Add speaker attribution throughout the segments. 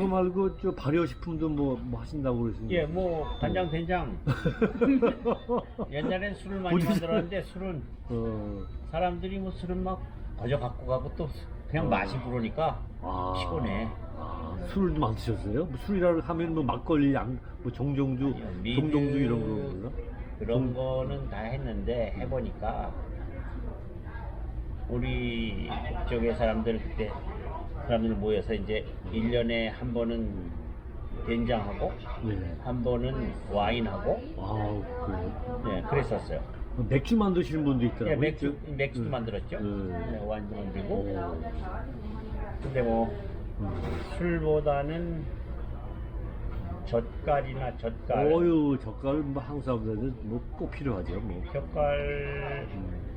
Speaker 1: 그거 말고 저 발효식품도 뭐 하신다고 그러시는데.
Speaker 2: 예, 뭐 간장, 된장. 옛날엔 술을 많이
Speaker 1: 어디서-
Speaker 2: 만들었는데 술은 사람들이 뭐 술은 막 거저 갖고 가고 또 그냥 맛이 부르니까 피곤해.
Speaker 1: 술도 많이 드셨어요? 뭐 술이라 하면 뭐 막걸리, 뭐 정종주,
Speaker 2: 미드
Speaker 1: 동동주 이런 거구나.
Speaker 2: 그런 거는 다 했는데 해보니까 우리 쪽의 사람들 그때 사람들 모여서 이제 1년에 한 번은 된장하고
Speaker 1: 네.
Speaker 2: 한 번은 와인하고
Speaker 1: 그래요.
Speaker 2: 네, 그랬었어요.
Speaker 1: 맥주 만드시는 분도 있더라고요.
Speaker 2: 예, 맥주도 만들었죠.
Speaker 1: 네.
Speaker 2: 네, 와인도 만들고. 근데 뭐 술보다는 젓갈이나 젓갈.
Speaker 1: 젓갈 뭐 한국 사람들은 뭐 꼭 필요하죠. 뭐.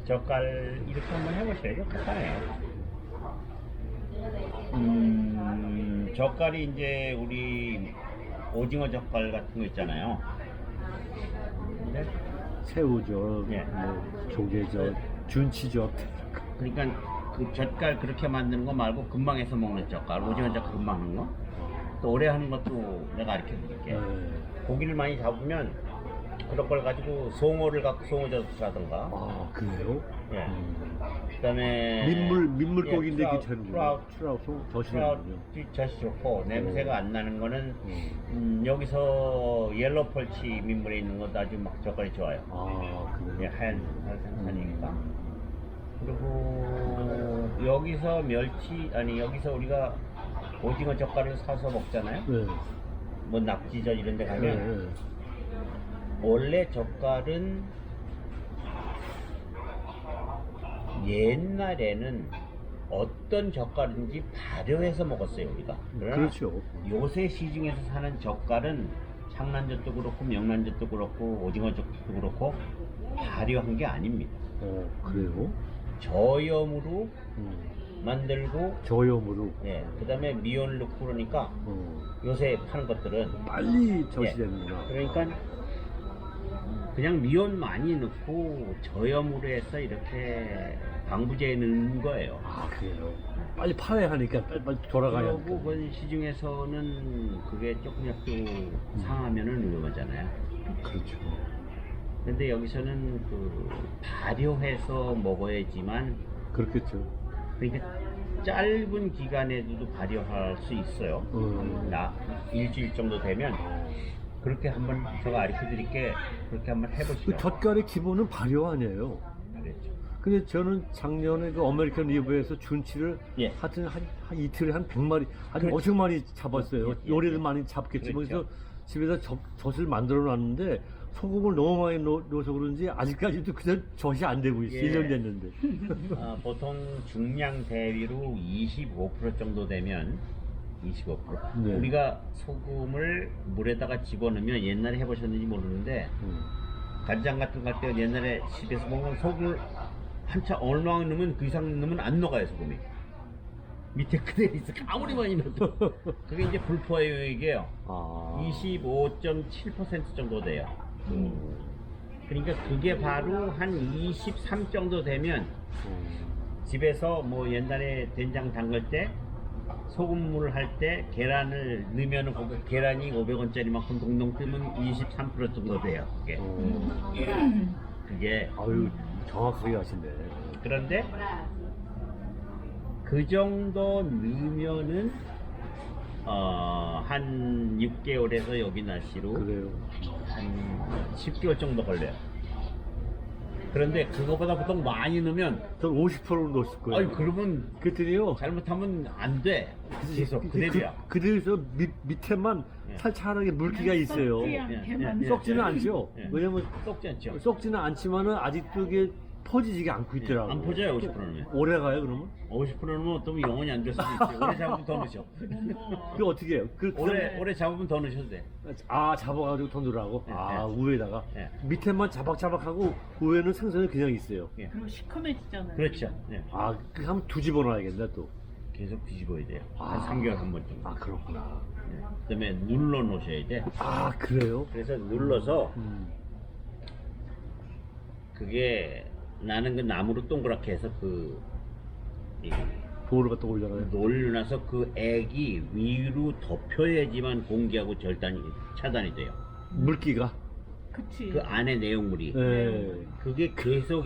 Speaker 2: 젓갈 이렇게 한번 해보셔야죠. 간단해요. 젓갈이 이제 우리 오징어 젓갈 같은 거 있잖아요. 네?
Speaker 1: 새우젓,
Speaker 2: 예.
Speaker 1: 뭐 조개젓, 준치젓.
Speaker 2: 그러니까 그 젓갈 그렇게 만드는 거 말고 금방 해서 먹는 젓갈, 오징어 젓갈 금방 하는 거. 또 오래 하는 것도 내가 가르쳐 드릴게. 고기를 많이 잡으면 그런 걸 가지고 송어를 갖고 송어젓을 하던가.
Speaker 1: 그래요?
Speaker 2: 예. 그다음에
Speaker 1: 민물고기인데
Speaker 2: 예,
Speaker 1: 괜찮은데.
Speaker 2: 트라우트 젓이 좋고 냄새가 안 나는 거는 여기서 옐로 펄치 민물에 있는 것도 아주 막 젓갈이 좋아요.
Speaker 1: 그래요?
Speaker 2: 예, 하얀 생선이니까. 그리고 여기서 여기서 우리가 오징어 젓갈을 사서 먹잖아요.
Speaker 1: 네.
Speaker 2: 뭐 낙지젓 이런 데 가면
Speaker 1: 네.
Speaker 2: 원래 젓갈은 옛날에는 어떤 젓갈인지 발효해서 먹었어요 우리가. 그러나
Speaker 1: 그렇죠.
Speaker 2: 요새 시중에서 사는 젓갈은 창란젓도 그렇고 명란젓도 그렇고 오징어젓도 그렇고 발효한 게 아닙니다.
Speaker 1: 그래요?
Speaker 2: 저염으로 만들고
Speaker 1: 저염으로.
Speaker 2: 예, 그 다음에 미온을 넣고 그러니까 요새 파는 것들은
Speaker 1: 빨리 젖이
Speaker 2: 예,
Speaker 1: 되는구나.
Speaker 2: 그러니까 그냥 미온 많이 넣고 저염으로 해서 이렇게 방부제에 넣는 거예요.
Speaker 1: 그래요? 빨리 팔아야 하니까 빨리 돌아가야 하니까.
Speaker 2: 그리고 그 시중에서는 그게 조금이라도 상하면은 위험하잖아요.
Speaker 1: 그렇죠.
Speaker 2: 근데 여기서는 그 발효해서 먹어야지만
Speaker 1: 그렇겠죠.
Speaker 2: 그러니까 짧은 기간에도 발효할 수 있어요. 일주일 정도 되면 그렇게 한번 제가 가르쳐 드릴게. 그렇게 한번 해보시죠.
Speaker 1: 그 젓갈의 기본은 발효 아니에요.
Speaker 2: 알겠죠.
Speaker 1: 근데 저는 작년에 그 아메리칸 리버에서 준치를
Speaker 2: 예.
Speaker 1: 하여튼 한 이틀에 한 100마리, 아주
Speaker 2: 그렇죠.
Speaker 1: 엄청 많이 잡았어요.
Speaker 2: 예.
Speaker 1: 요리를 많이 잡겠지.
Speaker 2: 그렇죠.
Speaker 1: 그래서 집에서 젓을 만들어 놨는데 소금을 너무 많이 넣어서 그런지 아직까지도 그냥 젓이 안 되고 있어요.
Speaker 2: 예.
Speaker 1: 1년 됐는데.
Speaker 2: 보통 중량 대비로 25% 정도 되면 25%.
Speaker 1: 네.
Speaker 2: 우리가 소금을 물에다가 집어넣으면 옛날에 해보셨는지 모르는데 간장 같은 거 할 때 옛날에 집에서 먹는 소금을 한차 얼마나 넣으면 그 이상 넣으면 안 녹아요 소금이. 밑에 그대로 있어. 아무리 많이 넣어도. 그게 이제 불포예요 이게요. 25.7% 정도 돼요. 그러니까 그게 바로 한 23 정도 되면 집에서 뭐 옛날에 된장 담글 때 소금물을 할 때 계란을 넣으면 그 계란이 500원짜리만큼 동동 뜨면 23% 정도 돼요. 그게
Speaker 1: 아유, 정확하게 하신네.
Speaker 2: 그런데 그 정도 넣으면은 한 6개월에서 여기 날씨로
Speaker 1: 그래요.
Speaker 2: 한 10개월 정도 걸려요. 그런데 그거보다 보통 많이 넣으면
Speaker 1: 전 50%는 넣었을 거예요.
Speaker 2: 아니 그러면
Speaker 1: 그랬더니요.
Speaker 2: 잘못하면 안 돼. 계속 그대로야.
Speaker 1: 그대로서 밑에만
Speaker 2: 예.
Speaker 1: 살짝하게 물기가 있어요. 썩지는 않죠.
Speaker 2: 예.
Speaker 1: 왜냐면
Speaker 2: 썩지 않죠.
Speaker 1: 썩지는 않지만은 아직도 이게 퍼지지가 않고 있더라고요.
Speaker 2: 안 퍼져요 50%는.
Speaker 1: 오래 가요 그러면?
Speaker 2: 50%는 어쩌면 영원히 안 될 수도 있어요. 오래 잡으면 더 넣으셔.
Speaker 1: 그 어떻게 해요?
Speaker 2: 오래 잡으면 더 넣으셔도 돼.
Speaker 1: 잡아가지고 더 넣으라고?
Speaker 2: 예,
Speaker 1: 우에다가?
Speaker 2: 예.
Speaker 1: 밑에만 자박자박하고 위에는 생선이 그냥 있어요.
Speaker 2: 예.
Speaker 3: 그리고 시커매지잖아요.
Speaker 2: 그렇죠. 네.
Speaker 1: 그 한번 두 집어넣어야겠네 또.
Speaker 2: 계속 뒤집어야 돼요. 한 3개월 한 번 정도.
Speaker 1: 그렇구나.
Speaker 2: 네. 그다음에 눌러 놓으셔야 돼.
Speaker 1: 그래요?
Speaker 2: 그래서 눌러서 그게 나는 그 나무로 동그랗게 해서 그
Speaker 1: 돌을 갖다 올려놔요.
Speaker 2: 올려놔서 그 액이 위로 덮여야지만 공기하고 절단이 차단이 돼요.
Speaker 1: 물기가.
Speaker 3: 그치.
Speaker 2: 그 안에 내용물이.
Speaker 1: 네.
Speaker 2: 그게 계속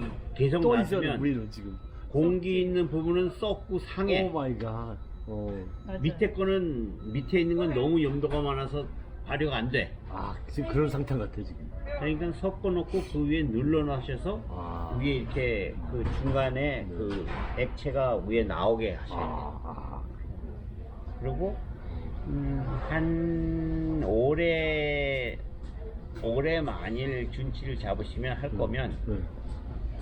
Speaker 1: 떠 있어요,
Speaker 2: 놔두면
Speaker 1: 우리는 지금.
Speaker 2: 공기 있는 부분은 썩고 상해.
Speaker 1: 오 마이 갓.
Speaker 3: 맞아요.
Speaker 2: 밑에 거는 밑에 있는 건 너무 염도가 많아서 발효가 안 돼.
Speaker 1: 아, 지금 그런 상태 같아, 지금.
Speaker 2: 그러니까 섞어 놓고 그 위에 눌러 놔셔서
Speaker 1: 아.
Speaker 2: 위에 이렇게 그 중간에 그 액체가 위에 나오게 하셔야 돼요.
Speaker 1: 아,
Speaker 2: 그리고 한 올해 만일 준치를 잡으시면 할 거면
Speaker 1: 네.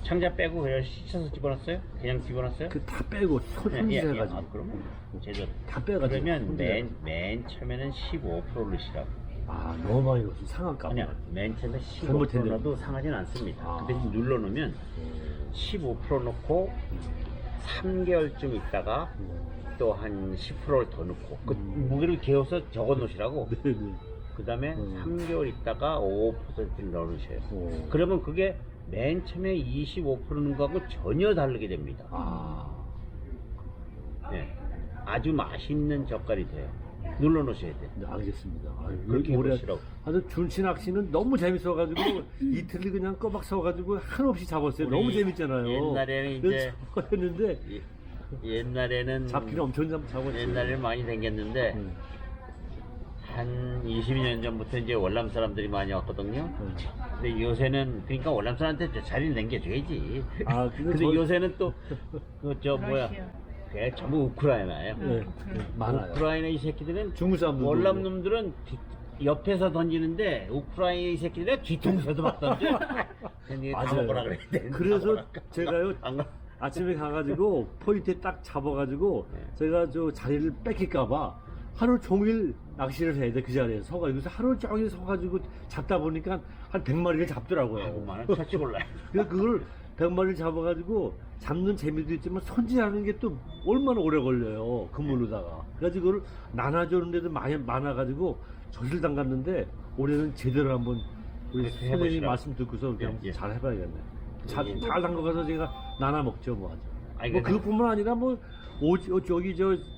Speaker 2: 창자 빼고 그냥 씻어서 집어넣었어요? 그냥 집어넣었어요?
Speaker 1: 그 다 빼고 손질해가지고.
Speaker 2: 아, 그러면 제대로.
Speaker 1: 다 빼가지고.
Speaker 2: 그러면
Speaker 1: 손질해가지고.
Speaker 2: 맨 처음에는 15% 넣으시라고.
Speaker 1: 아, 너무 많이 넣었어. 상할까 봐.
Speaker 2: 아니야, 맨 처음에
Speaker 1: 잘못했네.
Speaker 2: 15% 넣어도 상하진 않습니다.
Speaker 1: 아.
Speaker 2: 그 대신 눌러놓으면 15% 넣고 3개월쯤 있다가 또 한 10%를 더 넣고 그 무게를 개어서 적어 놓으시라고.
Speaker 1: 네네.
Speaker 2: 그 다음에 3개월 있다가 5%를 넣으셔요.
Speaker 1: 오.
Speaker 2: 그러면 그게 맨 처음에 25% 넣은 거하고 전혀 다르게 됩니다.
Speaker 1: 아.
Speaker 2: 예. 아주 맛있는 젓갈이 돼요. 눌러 놓으셔야 돼.
Speaker 1: 네, 알겠습니다.
Speaker 2: 그렇게
Speaker 1: 올해
Speaker 2: 해보시라고.
Speaker 1: 아주 준치 낚시는 너무 재밌어가지고 이틀을 그냥 꼬박 서가지고 한없이 잡았어요.
Speaker 2: 우리
Speaker 1: 너무 재밌잖아요.
Speaker 2: 옛날에는 이제
Speaker 1: 했는데
Speaker 2: 옛날에는
Speaker 1: 잡기는 엄청 잡았어요.
Speaker 2: 옛날에는 많이 생겼는데
Speaker 1: 네.
Speaker 2: 한 20년 전부터 이제 월남 사람들이 많이 왔거든요. 근데 요새는 그러니까 월남 사람한테 자리를 남겨줘야지.
Speaker 1: 아, 근데
Speaker 2: 근데
Speaker 1: 저-
Speaker 2: 요새는 또 그 저 뭐야?
Speaker 3: 러시아.
Speaker 2: 그게 전부 우크라이나예요.
Speaker 1: 네, 많아요.
Speaker 2: 우크라이나 이 새끼들은
Speaker 1: 중국 사람들도
Speaker 2: 월남 놈들은 옆에서 던지는데 우크라이나 이 새끼들은 뒤통수에도 막 던져. 근데 다
Speaker 1: 맞아요.
Speaker 2: 먹으라 그래.
Speaker 1: 그래서 제가요
Speaker 2: 안 가.
Speaker 1: 아침에 가가지고 포인트에 딱 잡아가지고
Speaker 2: 네.
Speaker 1: 제가 저 자리를 뺏길까봐 하루 종일 낚시를 해야 돼 그 자리에 서가지고 그래서 하루 종일 서가지고 잡다 보니까 한 100마리를 잡더라고요.
Speaker 2: 아고만은 처치 골라.
Speaker 1: 그래서 그걸 100마리를 잡아가지고 잡는 재미도 있지만 손질하는 게 또 얼마나 오래 걸려요 그물로다가. 그래가지고 그걸 나눠주는데도 많이 많아가지고 젖을 담갔는데 올해는 제대로 한번 우리
Speaker 2: 그렇게
Speaker 1: 선생님
Speaker 2: 해보시라고.
Speaker 1: 말씀 듣고서 그냥
Speaker 2: 예, 예.
Speaker 1: 잘 해봐야겠네. 잘
Speaker 2: 예.
Speaker 1: 담가가서 제가 나눠 먹죠 뭐.
Speaker 2: 아니,
Speaker 1: 뭐
Speaker 2: 근데-
Speaker 1: 그뿐만 아니라 뭐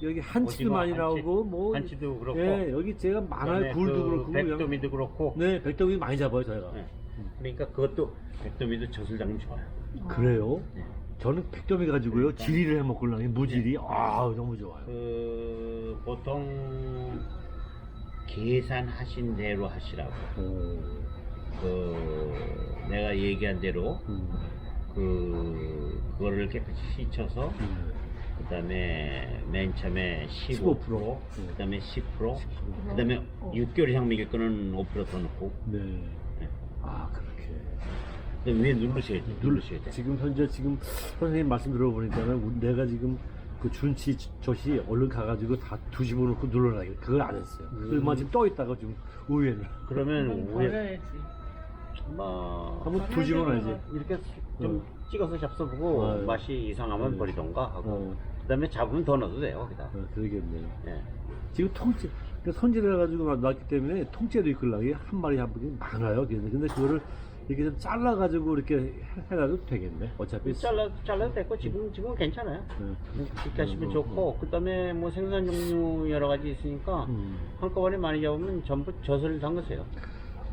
Speaker 1: 여기 한치도
Speaker 2: 오징어,
Speaker 1: 많이
Speaker 2: 한치,
Speaker 1: 나오고 뭐
Speaker 2: 한치도 그렇고.
Speaker 1: 예 여기 제가 많아요
Speaker 2: 그다음에
Speaker 1: 굴도
Speaker 2: 그
Speaker 1: 그렇고 그냥.
Speaker 2: 백도미도 그렇고.
Speaker 1: 네 백도미 많이 잡아요 저희가.
Speaker 2: 네. 그러니까 그것도 백도미도 젖을 담으면 좋아요.
Speaker 1: 그래요?
Speaker 2: 네.
Speaker 1: 저는 백도미 가지고요 지리를 해 먹으려니 무지리 아 너무 좋아요.
Speaker 2: 그 보통 계산하신 대로 하시라고.
Speaker 1: 오.
Speaker 2: 그 내가 얘기한 대로
Speaker 1: 음.
Speaker 2: 그거를 깨끗이 씻혀서 그다음에 맨 처음에 15%, 그다음에 10%, 그다음에 6개월 이상 먹일 거는 5% 더 넣고.
Speaker 1: 네.
Speaker 2: 네.
Speaker 1: 아 그렇게.
Speaker 2: 그다음에 위에 누르셔야 돼. 누르셔야 돼.
Speaker 1: 지금 현재 지금 선생님 말씀 들어보니까는 내가 지금 그 준치 젖이 얼른 가가지고 다 뒤집어 놓고 눌러놔야겠다. 그걸 안 했어요. 그만 지금 떠 있다가 지금 우에는
Speaker 2: 그러면 위에
Speaker 3: 버려야지.
Speaker 2: 뭐
Speaker 1: 한번 뒤집어 놔야지.
Speaker 2: 이렇게 좀 찍어서 잡숴보고
Speaker 1: 아유.
Speaker 2: 맛이 이상하면
Speaker 1: 네.
Speaker 2: 버리던가 하고
Speaker 1: 어.
Speaker 2: 그다음에 잡으면 더 넣어도 돼요 거기다.
Speaker 1: 그러겠네요.
Speaker 2: 예.
Speaker 1: 지금 통째 손질해 가지고 놨기 때문에 통째로 이끌라기 한 마리 한 마리 많아요. 근데 그거를 이렇게 좀 잘라 가지고 이렇게 해놔도 되겠네. 어차피
Speaker 2: 잘라도 됐고 지금 괜찮아요.
Speaker 1: 네.
Speaker 2: 이렇게 하시면 좋고 그다음에 뭐 생선 종류 여러 가지 있으니까 한꺼번에 많이 잡으면 전부 젖을 담그세요.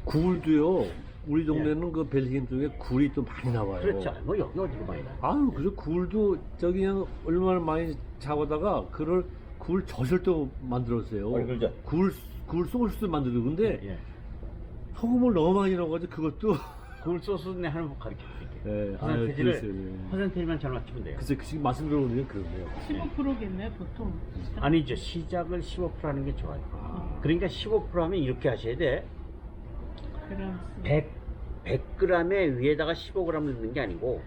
Speaker 1: 굴도요. 우리 동네는 그 벨기엔 쪽에 굴이 또 많이 나와요.
Speaker 2: 그렇죠. 뭐 여기 어디로 많이 나?
Speaker 1: 아유, 그래서 굴도 저기 그냥 얼마나 많이 잡아다가 그걸 굴 젖을 또 만들었어요.
Speaker 2: 얼굴젓.
Speaker 1: 굴 소스 만들고 근데
Speaker 2: 예.
Speaker 1: 소금을 너무 많이 넣어가지고 그것도
Speaker 2: 굴 소스내 하는 법 가르쳐 드릴게요.
Speaker 1: 예, 아유,
Speaker 2: 퍼센테이지를
Speaker 1: 그랬어요, 예.
Speaker 2: 퍼센테이지만 잘 맞추면 돼요.
Speaker 1: 글쎄 지금 말씀 들어보니까 그러네요.
Speaker 3: 15%겠네 보통.
Speaker 2: 아니죠. 시작을 15% 하는 게 좋아요. 그러니까 15% 하면 이렇게 하셔야 돼.
Speaker 3: 그럼
Speaker 2: 100g의 위에다가 15g 넣는 게 아니고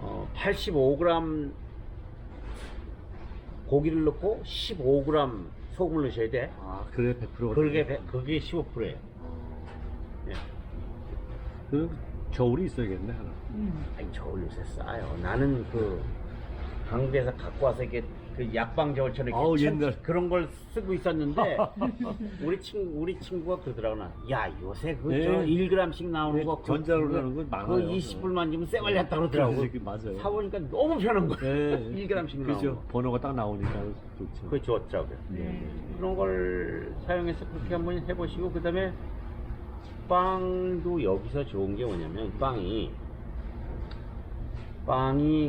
Speaker 3: 아,
Speaker 2: 85g 고기를 넣고 15g 소금을 넣으셔야 돼.
Speaker 1: 아 그래 100%가
Speaker 2: 그게 15%예요.
Speaker 1: 그 저울이 있어야겠네 하나.
Speaker 2: 아니 저울 요새 싸요. 나는 그 한국에서 갖고 와서 이게 그 약방 저울처럼 이렇게
Speaker 1: 아우,
Speaker 2: 천-
Speaker 1: 옛날.
Speaker 2: 그런 걸 쓰고 있었는데 우리 친구가 그러더라고 나. 야 요새 그 저
Speaker 1: 네.
Speaker 2: 1g씩 나오는
Speaker 1: 네,
Speaker 2: 거
Speaker 1: 전자로
Speaker 2: 그거-
Speaker 1: 나오는 건 많아요.
Speaker 2: 그거 20불 만지면 쌩얼 났다 그러더라고.
Speaker 1: 그렇지, 맞아요.
Speaker 2: 사보니까 너무 편한 거야.
Speaker 1: 네.
Speaker 2: 1g씩 나오는
Speaker 1: 그죠.
Speaker 2: 거.
Speaker 1: 번호가 딱 나오니까 좋죠.
Speaker 2: 그게 좋더라고요.
Speaker 3: 네.
Speaker 2: 그런 걸 사용해서 그렇게 한번 해보시고 그 다음에 빵도 여기서 좋은 게 뭐냐면 빵이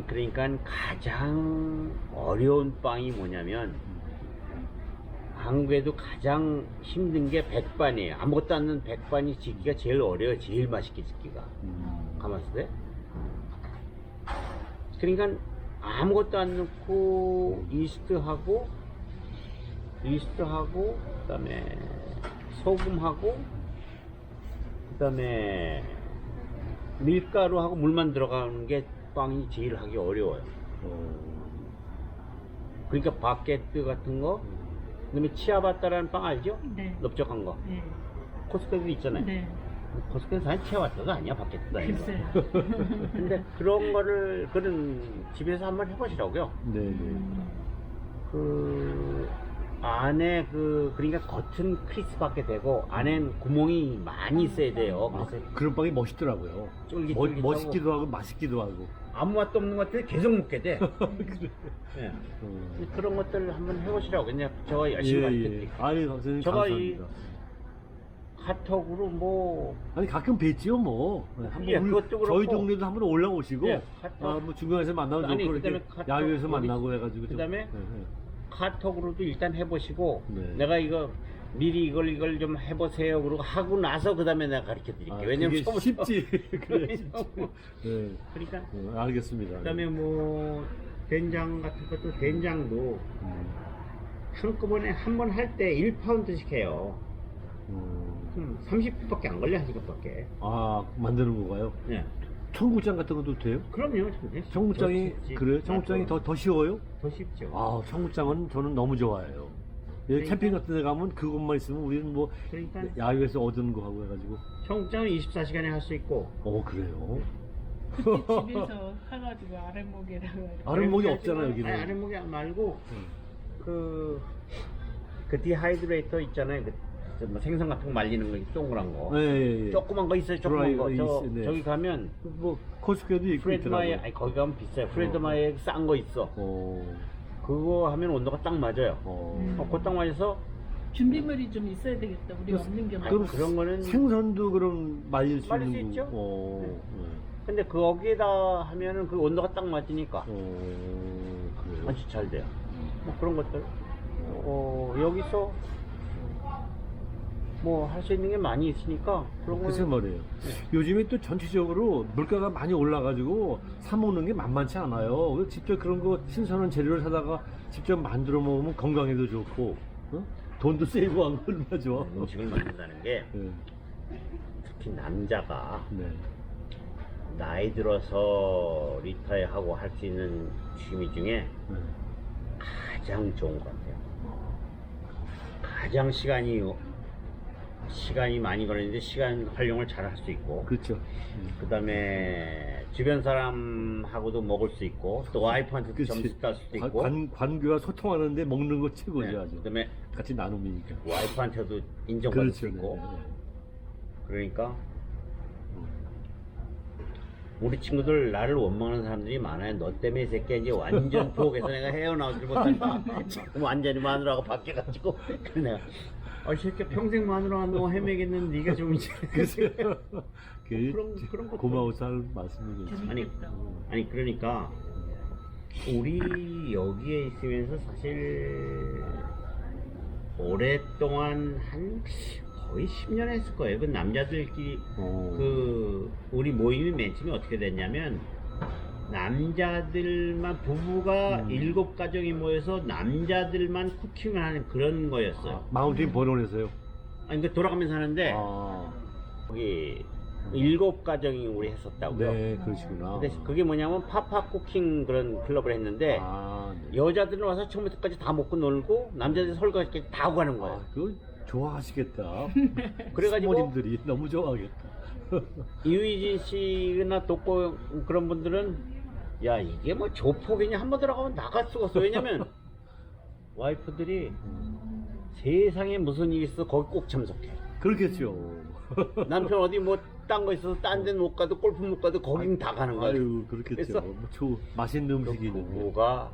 Speaker 2: 그러니까 가장 어려운 빵이 뭐냐면 한국에도 가장 힘든 게 백반이에요. 아무것도 안 넣은 백반이 짓기가 제일 어려워요. 제일 맛있게 짓기가. 가만있을 때. 그러니까 아무것도 안 넣고 이스트하고 그다음에 소금하고 그다음에 밀가루하고 물만 들어가는 게 빵이 제일 하기 어려워요. 그러니까 바게트 같은 거, 그다음에 치아바타라는 빵 알죠?
Speaker 3: 네.
Speaker 2: 넓적한 거.
Speaker 3: 네.
Speaker 2: 코스코에도 있잖아요.
Speaker 3: 네.
Speaker 2: 코스코에서 사실 치아바타가 아니야, 바게트다 이거.
Speaker 3: 글쎄요.
Speaker 2: 근데 그런 거를 그런 집에서 한번 해보시라고요.
Speaker 1: 네네.
Speaker 2: 그 안에 그러니까 겉은 크리스밖에 되고 안엔 구멍이 많이 있어야 돼요.
Speaker 1: 아,
Speaker 2: 그래서
Speaker 1: 그런 빵이 멋있더라고요.
Speaker 2: 쫄깃쫄깃하고.
Speaker 1: 멋있기도 하고 맛있기도 하고.
Speaker 2: 아무 맛도 없는 것 같은데 계속 먹게 돼.
Speaker 1: 그래.
Speaker 2: 예.
Speaker 1: 어.
Speaker 2: 그런 것들 한번 해보시라고 그냥 저가 열심히 가르쳐드릴게요.
Speaker 1: 아니, 선생님
Speaker 2: 저가
Speaker 1: 감사합니다.
Speaker 2: 카톡으로 뭐
Speaker 1: 아니 가끔 뵀지요 뭐. 한번
Speaker 2: 예,
Speaker 1: 우리-
Speaker 2: 그것도 그렇고.
Speaker 1: 저희 동네도 한번 올라오시고,
Speaker 2: 예, 카톡.
Speaker 1: 뭐 중간에서 만나면
Speaker 2: 아니,
Speaker 1: 좋고
Speaker 2: 그다음에
Speaker 1: 이렇게
Speaker 2: 카톡
Speaker 1: 야외에서
Speaker 2: 여기-
Speaker 1: 만나고 해가지고. 좀-
Speaker 2: 그다음에
Speaker 1: 네, 네.
Speaker 2: 카톡으로도 일단 해보시고
Speaker 1: 네.
Speaker 2: 내가 이거 미리 이걸 좀 해보세요. 그러고 하고 나서 그 다음에 내가 가르쳐 드릴게요.
Speaker 1: 아,
Speaker 2: 왜냐면
Speaker 1: 그게 쉽지. 그래, 쉽지. 네.
Speaker 2: 그러니까
Speaker 1: 알겠습니다.
Speaker 2: 그다음에 뭐 된장 같은 것도 된장도 한꺼번에 한 번 할 때 1파운드씩 해요. 30분밖에 안 걸려 한 시간밖에.
Speaker 1: 아, 만드는 건가요?
Speaker 2: 네.
Speaker 1: 청국장 같은 것도 돼요?
Speaker 2: 그럼요.
Speaker 1: 청국장이 그래요? 청국장이 더 쉬워요?
Speaker 2: 더 쉽죠.
Speaker 1: 아, 청국장은 저는 너무 좋아해요. 예,
Speaker 2: 그러니까-
Speaker 1: 캠핑 같은 데 가면 그것만 있으면 우리는 뭐
Speaker 2: 그러니까
Speaker 1: 야외에서 얻은 거 하고 해가지고.
Speaker 2: 청국장은 24시간에 할 수 있고
Speaker 1: 그래요?
Speaker 3: 집에서 사가지고 아랫목에다가
Speaker 1: 아랫목이 없잖아,
Speaker 2: 아니,
Speaker 1: 여기는.
Speaker 2: 아랫목이 말고
Speaker 1: 음.
Speaker 2: 그 디하이드레이터 있잖아요. 뭐 생선 같은 거 말리는 거 동그란 거.
Speaker 1: 예.
Speaker 2: 조그만 거 있어요. 조그만 거.
Speaker 1: 드라이가 있- 네.
Speaker 2: 저기 가면
Speaker 1: 뭐 코스코에도 있고
Speaker 2: 프레드 마이어
Speaker 1: 있더라고요.
Speaker 2: 아니 거기 가면 비싸요. 프레드 마이어 싼 거 있어. 그거 하면 온도가 딱 맞아요. 그거 딱 맞아서
Speaker 3: 준비물이 좀 있어야 되겠다. 우리가 없는 게
Speaker 2: 그럼
Speaker 3: 많아.
Speaker 2: 그런 거는
Speaker 1: 생선도 그럼 말릴 수
Speaker 2: 말릴
Speaker 1: 있는
Speaker 2: 수 있죠.
Speaker 1: 거.
Speaker 2: 근데 거기에다 하면은 그 온도가 딱 맞으니까
Speaker 1: 그래요?
Speaker 2: 아주 잘 돼요. 뭐 그런 것들 여기서 뭐 할 수 있는 게 많이 있으니까 그런
Speaker 1: 글쎄
Speaker 2: 거
Speaker 1: 말이에요. 요즘에 또 전체적으로 물가가 많이 올라가지고 사 먹는 게 만만치 않아요. 그래서 직접 그런 거 신선한 재료를 사다가 직접 만들어 먹으면 건강에도 좋고, 돈도 세이브하고 얼마나 좋아.
Speaker 2: 음식을 만든다는 게
Speaker 1: 네.
Speaker 2: 특히 남자가
Speaker 1: 네.
Speaker 2: 나이 들어서 리타이어하고 할 수 있는 취미 중에
Speaker 1: 네.
Speaker 2: 가장 좋은 것 같아요. 가장 시간이 많이 걸리는데 시간 활용을 잘 할 수 있고
Speaker 1: 그렇죠.
Speaker 2: 그 다음에 주변 사람하고도 먹을 수 있고 또 와이프한테도
Speaker 1: 그치.
Speaker 2: 점수 딸 수도 있고
Speaker 1: 관계와 소통하는데 먹는 거 최고죠.
Speaker 2: 네.
Speaker 1: 아주.
Speaker 2: 그 다음에
Speaker 1: 같이 나눔이니까.
Speaker 2: 와이프한테도 인정받을 수
Speaker 1: 그렇죠.
Speaker 2: 있고
Speaker 1: 네.
Speaker 2: 그러니까 우리 친구들 나를 원망하는 사람들이 많아요. 너 때문에 이 새끼야 이제 완전 부엌에서 내가 헤어나오질 못한다. 지금 완전히 마누라하고 바뀌어가지고 그래 내가 이 새끼야 평생 마누라가 너 헤매겠는데 네가 좀 이제
Speaker 1: 글쎄요.
Speaker 2: 그런 것도-
Speaker 1: 고마우사는 말씀이겠죠.
Speaker 2: 아니 그러니까 우리 여기에 있으면서 사실 오랫동안 한 거의 10년 했을 거예요. 그 남자들끼리 그 우리 모임이 맨 처음에 어떻게 됐냐면 남자들만 부부가 7가정이 모여서 남자들만 쿠킹을 하는 그런 거였어요.
Speaker 1: 마운틴 번원에서요.
Speaker 2: 아니 그러니까 돌아가면서 하는데
Speaker 1: 아,
Speaker 2: 거기 7가정이 우리 했었다고요.
Speaker 1: 네, 그러시구나.
Speaker 2: 근데 그게 뭐냐면 파파 쿠킹 그런 클럽을 했는데
Speaker 1: 아, 네.
Speaker 2: 여자들은 와서 처음부터 끝까지 다 먹고 놀고 남자들 설거지까지 다 하고 가는 거예요.
Speaker 1: 그거 좋아하시겠다.
Speaker 2: 그래가지고
Speaker 1: 부모님들이 너무 좋아하겠다.
Speaker 2: 이휘진 씨나 독고 그런 분들은 야 이게 뭐 조폭이냐 한번 들어가면 나갈 수가 없어. 왜냐면 와이프들이 세상에 무슨 일이 있어 거기 꼭 참석해.
Speaker 1: 그렇겠죠.
Speaker 2: 남편 어디 뭐 딴 거 있어서 딴 데는 못 가도 골프 못 가도 거긴 다 가는 거야.
Speaker 1: 아유, 그렇겠죠.
Speaker 2: 그래서
Speaker 1: 맛있는 음식이 있는데.
Speaker 2: 부부가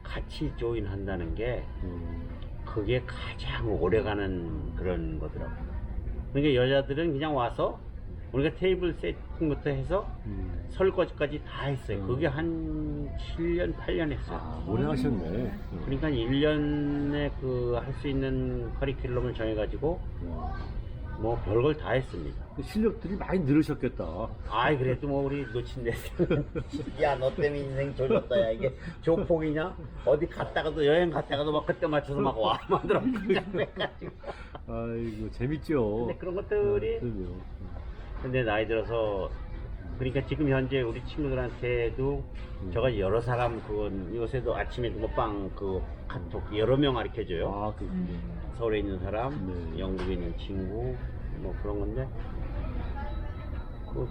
Speaker 2: 같이 조인한다는 게 그게 가장 오래가는 그런 거더라고요. 그러니까 여자들은 그냥 와서 우리가 테이블 세팅부터 해서 설거지까지 다 했어요. 그게 한 7년, 8년 했어요.
Speaker 1: 아, 오래 하셨네.
Speaker 2: 그러니까 1년에 그 할 수 있는 커리큘럼을 정해가지고 뭐 별걸 다 했습니다.
Speaker 1: 그 실력들이 많이 늘으셨겠다.
Speaker 2: 아이 그래도 뭐 우리 놓친댔어. 야 너 때문에 인생 조졌다. 야 이게 조폭이냐? 어디 갔다가도 여행 갔다가도 막 그때 맞춰서 막 와 만들어 해가지고.
Speaker 1: 아이고, 재밌죠.
Speaker 2: 근데 그런 것들이
Speaker 1: 그럼요.
Speaker 2: 근데 나이 들어서 그러니까 지금 현재 우리 친구들한테도 저가 여러 사람 그건 요새도 아침에도 뭐빵 그 카톡 여러 명 가르쳐줘요.
Speaker 1: 아, 그,
Speaker 2: 서울에 있는 사람,
Speaker 1: 네.
Speaker 2: 영국에 있는 친구 뭐 그런 건데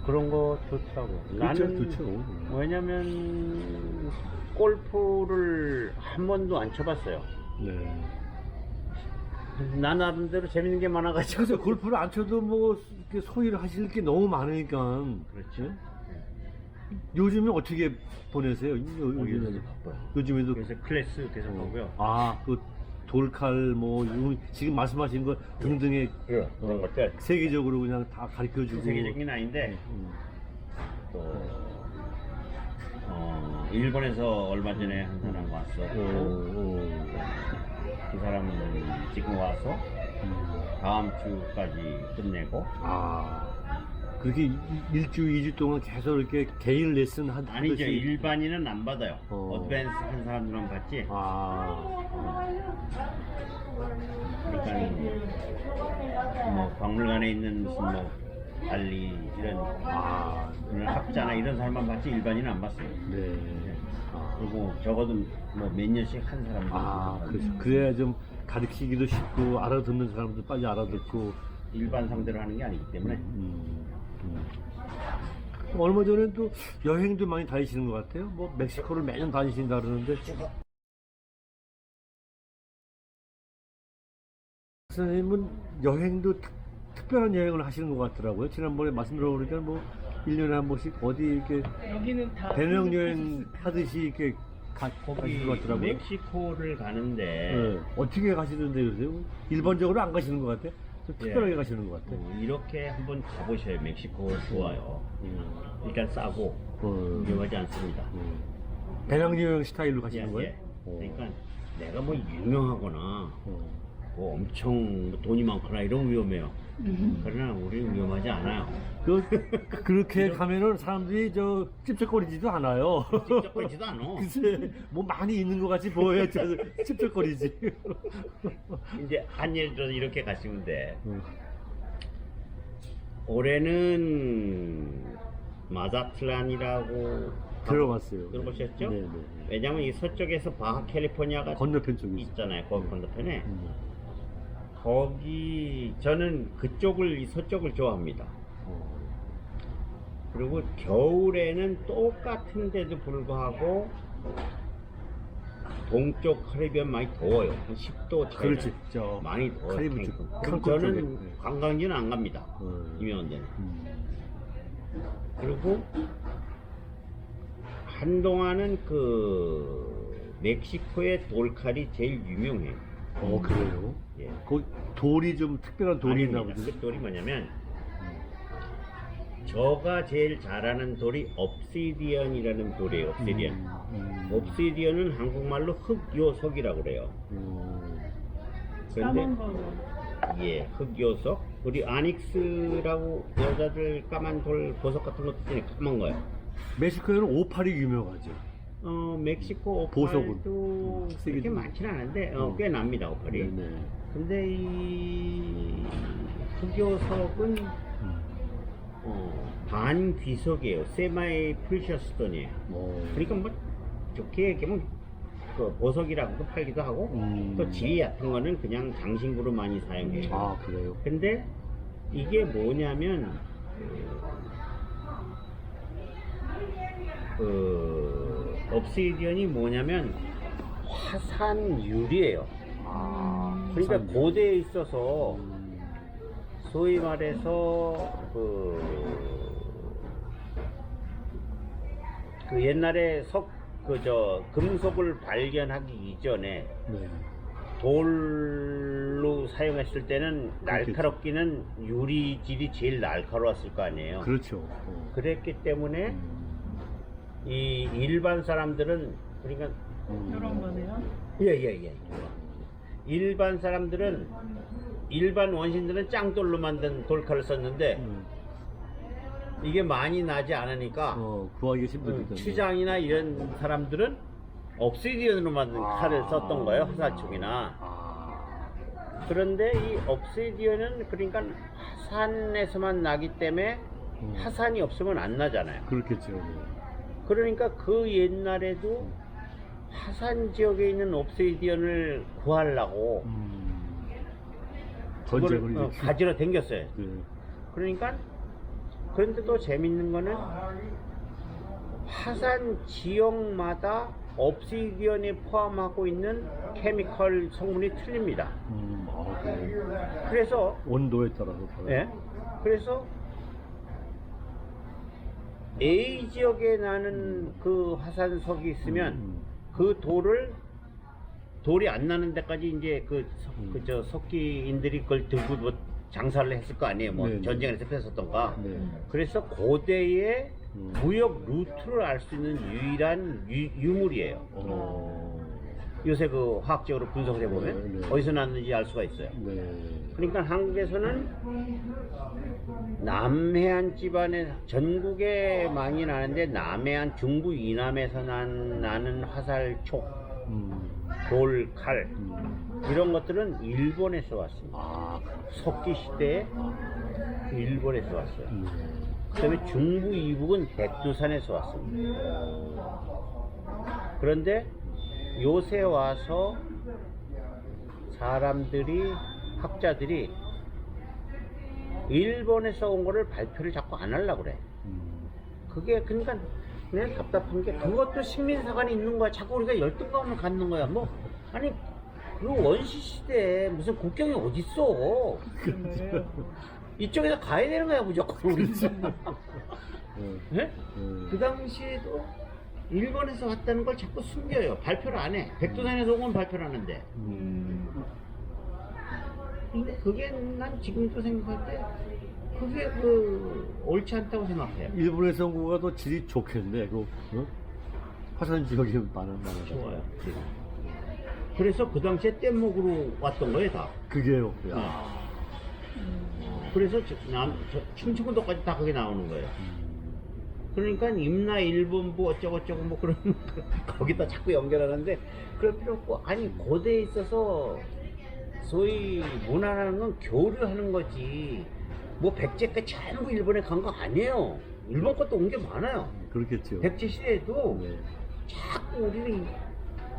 Speaker 2: 그런 거 좋더라고. 나는
Speaker 1: 좋죠.
Speaker 2: 왜냐면 골프를 한 번도 안 쳐봤어요.
Speaker 1: 네.
Speaker 2: 나 나름대로 재밌는 게 많아가지고.
Speaker 1: 그래서 골프를 안 쳐도 뭐 이렇게 소일을 하실 게 너무 많으니까.
Speaker 2: 그렇죠.
Speaker 1: 요즘에 어떻게 보내세요? 요즘에
Speaker 2: 바빠요.
Speaker 1: 요즘에도
Speaker 2: 그래서 클래스 계속 하고요.
Speaker 1: 아, 그 돌칼 뭐 지금 말씀하신 거 등등의
Speaker 2: 그런 것들
Speaker 1: 세계적으로 그냥 다 가르쳐 주고.
Speaker 2: 세계적인 아닌데 또 일본에서 얼마 전에 한 사람 왔었고 그 사람은 지금 와서 다음 주까지 끝내고.
Speaker 1: 아, 그렇게 일주, 2주 동안 계속 이렇게 개인 레슨 하듯이.
Speaker 2: 아니죠. 일반인은 안 받아요.
Speaker 1: 어.
Speaker 2: 어드밴스 한 사람들만 받지. 그러니까 뭐 박물관에 있는 무슨 뭐 달리 이런 그런 학자나 이런 사람만 받지 일반인은 안 받어요.
Speaker 1: 네.
Speaker 2: 그리고 적어도 뭐 몇 년씩 한 사람들.
Speaker 1: 그렇죠. 그래야 좀 가르치기도 쉽고 알아듣는 사람도 빨리 알아듣고.
Speaker 2: 일반 상대로 하는 게 아니기 때문에.
Speaker 1: 얼마 전에 또 여행도 많이 다니시는 것 같아요. 뭐 멕시코를 매년 다니신다 그러는데. 선생님은 여행도 특별한 여행을 하시는 것 같더라고요. 지난번에 말씀 들어보니까 뭐 1년에 한 번씩 어디 이렇게
Speaker 3: 여기는 다
Speaker 1: 배낭여행 하듯이 이렇게
Speaker 2: 거기
Speaker 1: 가시는 것 같더라고요.
Speaker 2: 멕시코를 가는데
Speaker 1: 네. 어떻게 가시는데 그러세요? 일반적으로 안 가시는 것 같아요? 좀 특별하게 가시는 것 같아요.
Speaker 2: 이렇게 한번 가보셔요. 멕시코 좋아요. 일단 싸고 위험하지 않습니다.
Speaker 1: 배낭여행 스타일로 가시는 거예요?
Speaker 2: 예. 그러니까 내가 뭐 유명하거나 뭐 엄청 돈이 많거나 이런 위험해요. 그러나 우리 위험하지 않아요.
Speaker 1: 그렇게 가면은 사람들이 저 찝쩍거리지도 않아요.
Speaker 2: 찝쩍거리지도 않아.
Speaker 1: 글쎄, 뭐 많이 있는 것 같이 보여야 찝쩍거리지.
Speaker 2: 이제 한 예를 들어서 이렇게 가시면 돼. 올해는 마자틀란이라고
Speaker 1: 들어봤어요.
Speaker 2: 들어보셨죠?
Speaker 1: 네, 네.
Speaker 2: 왜냐면 이 서쪽에서 바하 캘리포니아가
Speaker 1: 건너편 쪽에
Speaker 2: 있잖아요. 거기 건너편에. 거기 저는 그쪽을 이 서쪽을 좋아합니다. 그리고 겨울에는 똑같은데도 불구하고 동쪽 카리비안 많이 더워요. 한 10도 차이.
Speaker 1: 그렇지. 저
Speaker 2: 많이 더워요.
Speaker 1: 카리브 쪽,
Speaker 2: 그럼
Speaker 1: 칸쿤
Speaker 2: 저는
Speaker 1: 쪽에. 네.
Speaker 2: 관광지는 안 갑니다. 유명한 데는. 그리고 한동안은 그 멕시코의 돌칼이 제일 유명해요.
Speaker 1: 그래요?
Speaker 2: 예.
Speaker 1: 그 돌이 좀 특별한 돌이 있나
Speaker 2: 아닙니다.
Speaker 1: 보죠?
Speaker 2: 그 돌이 뭐냐면 저가 제일 잘하는 돌이 업시디언이라는 돌이에요. 업시디언. 업시디언은 한국말로 흑요석이라고 그래요.
Speaker 3: 까만 거.
Speaker 2: 예, 흑요석. 우리 아닉스라고 여자들 까만 돌 보석 같은 것도 있으니 까만 거예요.
Speaker 1: 멕시코에는 오팔이 유명하죠.
Speaker 2: 멕시코
Speaker 1: 보석은?
Speaker 2: 오팔도 그렇게
Speaker 1: 세계적으로.
Speaker 2: 많지는 않은데 꽤 납니다 오팔이.
Speaker 1: 네.
Speaker 2: 근데 이 흑요석은 반귀석이에요. 세마이 프리셔스톤이에요. 그러니까 뭐 좋게 얘기하면 그 보석이라고도 팔기도 하고 또 질이 얕은 거는 그냥 장신구로 많이 사용해요.
Speaker 1: 아, 그래요?
Speaker 2: 근데 이게 뭐냐면 업시디언이 뭐냐면 화산유리예요. 그러니까
Speaker 1: 화산유리.
Speaker 2: 고대에 있어서 소위 말해서 그 옛날에 금속을 발견하기 이전에
Speaker 1: 네.
Speaker 2: 돌로 사용했을 때는
Speaker 1: 그렇겠죠.
Speaker 2: 날카롭기는 유리질이 제일 날카로웠을 거 아니에요.
Speaker 1: 그렇죠.
Speaker 2: 그랬기 때문에 이 일반 사람들은 그러니까
Speaker 3: 이런 거네요.
Speaker 2: 예. 일반 사람들은 일반 원신들은 짱돌로 만든 돌칼을 썼는데 이게 많이 나지 않으니까
Speaker 1: 구하기 힘들거든요.
Speaker 2: 추장이나 이런 사람들은 옵시디언으로 만든 칼을 썼던 거예요. 화살촉이나. 그런데 이 옵시디언은 그러니까 화산에서만 나기 때문에 화산이 없으면 안 나잖아요.
Speaker 1: 그렇겠죠.
Speaker 2: 그러니까 그 옛날에도 화산 지역에 있는 옵시디언을 구하려고 그걸
Speaker 1: 건재를
Speaker 2: 가지러 댕겼어요.
Speaker 1: 네.
Speaker 2: 그러니까 그런데 또 재밌는 거는 화산 지역마다 옵시디언이 포함하고 있는 케미컬 성분이 틀립니다.
Speaker 1: 그래요.
Speaker 2: 그래서
Speaker 1: 온도에 따라서 달라요.
Speaker 2: 예, 그래서 A 지역에 나는 그 화산석이 있으면 그 돌이 안 나는 데까지 이제 저 석기인들이 그걸 들고 뭐 장사를 했을 거 아니에요. 뭐
Speaker 1: 네네.
Speaker 2: 전쟁에서 뺐었던가.
Speaker 1: 네.
Speaker 2: 그래서 고대의 무역 루트를 알 수 있는 유일한 유물이에요. 요새 그 화학적으로 분석을 해보면
Speaker 1: 네.
Speaker 2: 어디서 났는지 알 수가 있어요.
Speaker 1: 네.
Speaker 2: 그러니까 한국에서는 남해안 집안에 전국에 많이 나는데 남해안 중부 이남에서 나는 화살촉, 돌, 칼 이런 것들은 일본에서 왔습니다. 석기 시대에 일본에서 왔어요. 그 다음에 중부 이북은 백두산에서 왔습니다. 그런데 요새 와서 학자들이 일본에서 온 거를 발표를 자꾸 안 하려고 그래. 그게 그러니까 그냥 답답한 게 그것도 식민사관이 있는 거야. 자꾸 우리가 열등감을 갖는 거야. 뭐 아니 그 원시 시대에 무슨 국경이 어딨어. 이쪽에서 가야 되는 거야 무조건 우리. 네? 그 당시에도 일본에서 왔다는 걸 자꾸 숨겨요. 발표를 안 해. 백두산에서 온 건 발표를 하는데. 근데 그게 난 지금도 생각할 때 그게 옳지 않다고 생각해요.
Speaker 1: 일본에서 온 거가 더 질이 좋겠네. 화산 지역이 많아.
Speaker 2: 좋아요. 그래서 그 당시에 뗏목으로 왔던 거예요 다.
Speaker 1: 그게요.
Speaker 2: 그래서 충청도까지 다 그게 나오는 거예요. 그러니까 임나 일본부 어쩌고저쩌고 뭐 그런 거기다 자꾸 연결하는데 그럴 필요 없고 아니 고대에 있어서 소위 문화라는 건 교류하는 거지 뭐 백제까지 전부 일본에 간 거 아니에요. 일본 것도 온 게 많아요.
Speaker 1: 그렇겠죠.
Speaker 2: 백제 시대에도
Speaker 1: 네.
Speaker 2: 자꾸 우리는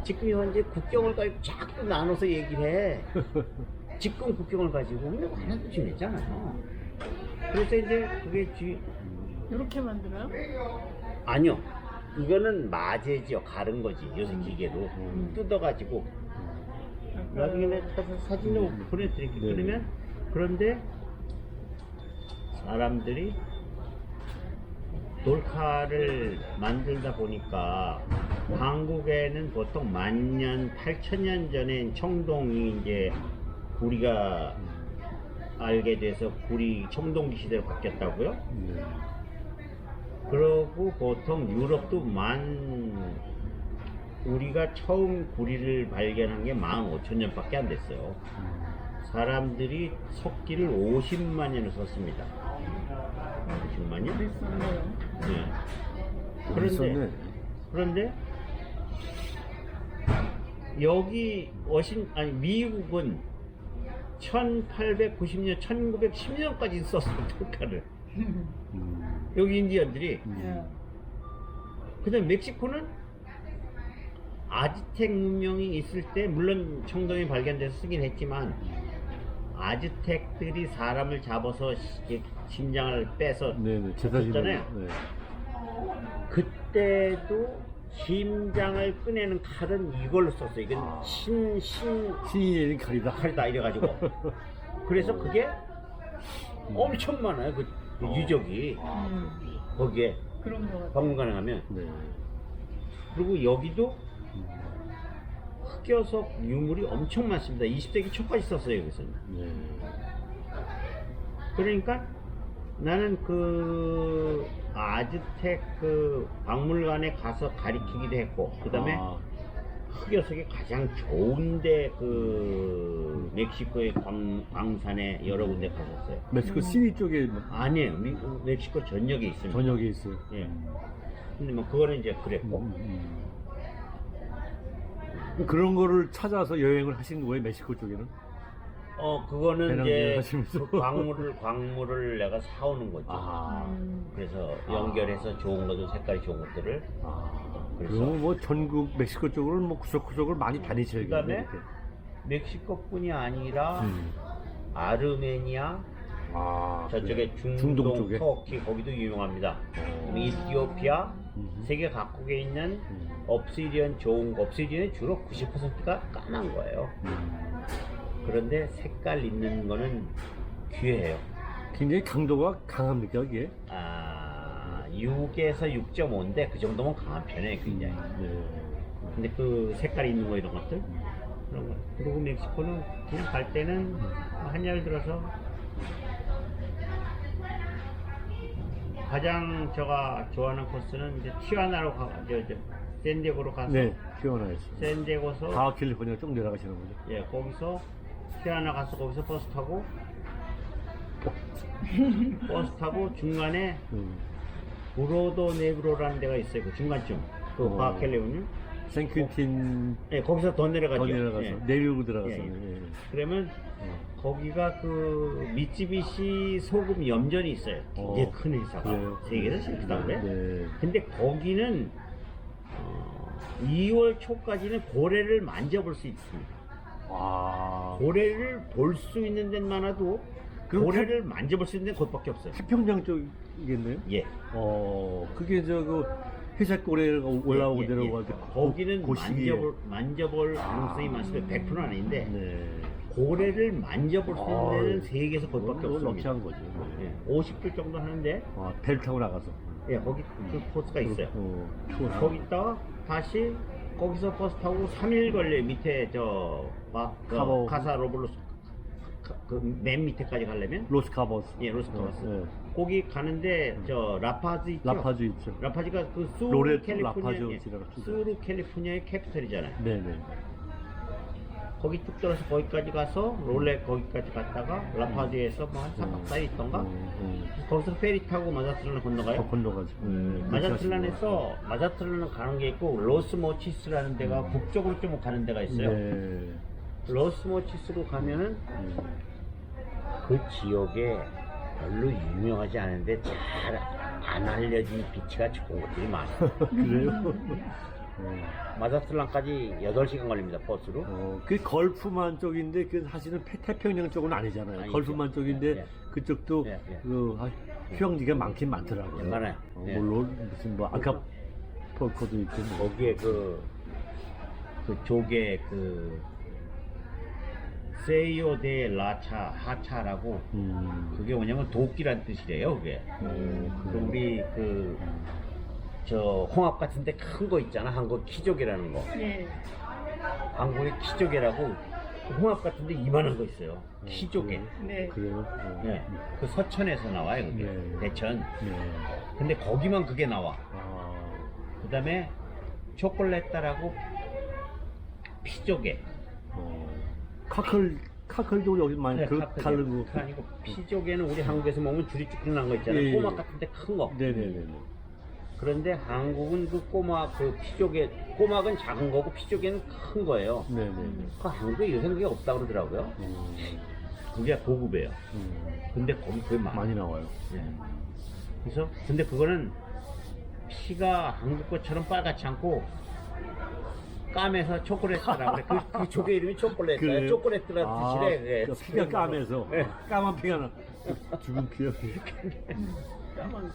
Speaker 2: 지금 현재 국경을 가지고 자꾸 나눠서 얘기를 해. 지금 국경을 가지고 근데 하나도 지냈잖아요. 그래서 이제 그게
Speaker 3: 이렇게 만들어요?
Speaker 2: 아니요. 이거는 마제지요. 가른 거지. 요새 기계로 뜯어가지고 나중에 내가 사진으로 보내드릴게요.
Speaker 1: 네.
Speaker 2: 그러면 그런데 사람들이 돌칼을 만들다 보니까 한국에는 보통 10,000년, 8,000년 전에 청동이 이제 우리가 알게 돼서 구리 청동기 시대로 바뀌었다고요?
Speaker 1: 네.
Speaker 2: 그러고 보통 유럽도 우리가 처음 구리를 발견한 게 15,000년밖에 안 됐어요. 사람들이 석기를 50만 년을 썼습니다. 50만 년?
Speaker 3: 그랬었네요.
Speaker 2: 네.
Speaker 1: 있었네.
Speaker 2: 그런데 여기 미국은 1890년, 1910년까지 썼어요, 독가를. 여기 인디언들이. 그 다음에 멕시코는 아즈텍 문명이 있을 때, 물론 청동이 발견돼서 쓰긴 했지만, 아즈텍들이 사람을 잡아서 심장을 빼서
Speaker 1: 네네.
Speaker 2: 썼잖아요.
Speaker 1: 네.
Speaker 2: 그때도 심장을 꺼내는 칼은 이걸로 썼어요. 이건
Speaker 1: 신이 내린 칼이다.
Speaker 2: 칼이다 이래가지고. 그래서 그게 엄청 많아요. 그 유적이 거기에
Speaker 3: 그런 거 같아요.
Speaker 2: 방문관에 가면.
Speaker 1: 네.
Speaker 2: 그리고 여기도 흑여석 유물이 엄청 많습니다. 20세기 초까지 썼어요 여기서는.
Speaker 1: 네.
Speaker 2: 그러니까 나는 그 아즈텍 그 박물관에 가서 가리키기도 했고, 그 다음에
Speaker 1: 아,
Speaker 2: 흑여석이 가장 좋은데 그 멕시코의 광산에 여러 군데 갔었어요.
Speaker 1: 멕시코 시리 쪽에
Speaker 2: 아니에요. 멕시코 전역에 있습니다.
Speaker 1: 전역에 있어요.
Speaker 2: 예. 근데 뭐 그거는 이제 그랬고.
Speaker 1: 그런 거를 찾아서 여행을 하신 거예요, 멕시코 쪽에는?
Speaker 2: 그거는
Speaker 1: 배낭
Speaker 2: 이제
Speaker 1: 하시면서.
Speaker 2: 그 광물을 내가 사오는 거죠.
Speaker 1: 아,
Speaker 2: 그래서 연결해서 좋은 것들, 색깔이 좋은 것들을. 그래서-
Speaker 1: 그럼 뭐 전국 멕시코 쪽으로는 뭐 구석구석을 많이 다니셔야겠네요.
Speaker 2: 그다음에
Speaker 1: 이렇게.
Speaker 2: 멕시코뿐이 아니라
Speaker 1: 음.
Speaker 2: 아르메니아,
Speaker 1: 아,
Speaker 2: 저쪽에
Speaker 1: 그래요?
Speaker 2: 중동,
Speaker 1: 쪽에.
Speaker 2: 터키 거기도 유명합니다. 이티오피아,
Speaker 1: 음.
Speaker 2: 세계 각국에 있는 obsidian 좋은 obsidian의 주로 90%가 까만 거예요. 그런데 색깔 있는 거는 귀해요.
Speaker 1: 굉장히 강도가 강합니까, 이게?
Speaker 2: 6에서 6.5인데 그 정도면 강한 편이에요, 굉장히.
Speaker 1: 네.
Speaker 2: 근데 그 색깔 있는 거 이런 것들 그런 거. 그리고 멕시코는 그냥 갈 때는 한 예를 들어서 가장 제가 좋아하는 코스는 이제 티juana로 샌디에고로 가서
Speaker 1: 네, 티juana에서.
Speaker 2: 샌디에고서
Speaker 1: 다 캘리포니아 쭉 내려가시는 거죠?
Speaker 2: 예 거기서 티juana 가서 거기서 버스 타고 중간에 브로도 네그로라는 데가 있어요. 그 중간쯤 그 바캘리포니아
Speaker 1: 생퀸틴
Speaker 2: 예 거기서 더 내려가죠.
Speaker 1: 더 내려가서
Speaker 2: 예.
Speaker 1: 내리고 들어가서.
Speaker 2: 예,
Speaker 1: 예.
Speaker 2: 그러면 거기가 그 미쯔비시 소금 염전이 있어요. 굉장히 큰 회사가
Speaker 1: 그래요?
Speaker 2: 세계에서 제일 크다고 그래.
Speaker 1: 네.
Speaker 2: 근데 거기는 2월 초까지는 고래를 만져볼 수 있습니다.
Speaker 1: 아,
Speaker 2: 고래를 볼 수 있는 데는 많아도
Speaker 1: 그럼
Speaker 2: 고래를 만져볼 수 있는 데는 그것밖에 없어요.
Speaker 1: 태평양 쪽이겠네요?
Speaker 2: 예.
Speaker 1: 그게 그 회색 고래가 올라오고
Speaker 2: 예, 예,
Speaker 1: 내려오고
Speaker 2: 예.
Speaker 1: 할 때
Speaker 2: 거기는
Speaker 1: 그 시기에.
Speaker 2: 만져볼 가능성이 많습니다. 100%는 아닌데
Speaker 1: 네.
Speaker 2: 고래를 만져볼 수 있는 데는 세계에서 그것밖에
Speaker 1: 그건
Speaker 2: 없습니다.
Speaker 1: 럭키한 거죠.
Speaker 2: 예, 50불 정도 하는데
Speaker 1: 배를 타고 나가서.
Speaker 2: 예, 거기 그 코스가 있어요.
Speaker 1: 추워.
Speaker 2: 거기 있다가 다시 거기서 버스 타고 3일 걸려요. 밑에
Speaker 1: 카보.
Speaker 2: 카사 로블로스 그 맨 밑에까지 가려면
Speaker 1: 로스카버스.
Speaker 2: 예, 로스카버스.
Speaker 1: 네.
Speaker 2: 거기 가는데 라파즈 있죠?
Speaker 1: 라파즈 있죠.
Speaker 2: 라파즈가 그 수루
Speaker 1: 로레토
Speaker 2: 캘리포니아
Speaker 1: 라파즈 지나가 쭉
Speaker 2: 수루 캘리포니아의 캐피털이잖아요.
Speaker 1: 네네.
Speaker 2: 거기 쭉 들어서 거기까지 가서 롤레 거기까지 갔다가 라파즈에서 뭐 한 3박 4일 있던가 거기서 페리 타고 마자틀란을 건너가요.
Speaker 1: 더 건너가죠.
Speaker 2: 마자틀란에서 마자틀란을 가는 게 있고 로스모치스라는 데가 북쪽으로 좀 가는 데가 있어요.
Speaker 1: 네.
Speaker 2: 로스모치스로 가면은 그 지역에 별로 유명하지 않은데 잘 안 알려진 비치가 좋은 것들이 많아요.
Speaker 1: 그래요?
Speaker 2: 마자틀란까지 8시간 걸립니다, 버스로.
Speaker 1: 그 걸프만 쪽인데 그 사실은 태평양 쪽은 아니잖아요.
Speaker 2: 아니죠.
Speaker 1: 걸프만 쪽인데
Speaker 2: 예.
Speaker 1: 그쪽도
Speaker 2: 예, 예.
Speaker 1: 휴양지가 많긴 많더라고요.
Speaker 2: 많아요. 예.
Speaker 1: 물론 무슨 뭐 아카폴코도 있고 뭐.
Speaker 2: 거기에 그 조개 세이오데 라차 하차라고 그게 뭐냐면 도끼란 뜻이래요. 그게. 우리 저 홍합 같은데 큰 거 있잖아. 한국 키조개라는 거.
Speaker 3: 예.
Speaker 2: 한국의 키조개라고 홍합 같은데 이만한 거 있어요. 키조개.
Speaker 3: 네.
Speaker 1: 그래요?
Speaker 2: 네. 그 서천에서 나와요. 그게.
Speaker 1: 네.
Speaker 2: 대천.
Speaker 1: 네.
Speaker 2: 근데 거기만 그게 나와. 그 다음에 초콜릿다라고 피조개.
Speaker 1: 카클도 여기 많이
Speaker 2: 네,
Speaker 1: 다른 거.
Speaker 2: 아니고 피조개는 우리 한국에서 먹으면 줄이 쭉 끝난 거 있잖아요.
Speaker 1: 예, 예.
Speaker 2: 꼬막 같은데 큰 거.
Speaker 1: 네네네.
Speaker 2: 그런데 한국은 그 꼬막, 그 피조개, 꼬막은 작은 거고 피조개는 큰 거예요.
Speaker 1: 네네.
Speaker 2: 그 한국에 요새 그게 없다고 그러더라고요. 그게 고급이에요. 근데 거기 그게
Speaker 1: 많이 나와요.
Speaker 2: 예. 그래서 근데 그거는 피가 한국 것처럼 빨갛지 않고 까매서 초콜릿라고 그래. 그 조개 이름이 초콜릿.
Speaker 1: 그래요?
Speaker 2: 초콜릿라는 뜻이래. 그게.
Speaker 1: 그 피가 까매서
Speaker 2: 네.
Speaker 1: 까만 피가 나. 죽은 피가.
Speaker 3: 까만.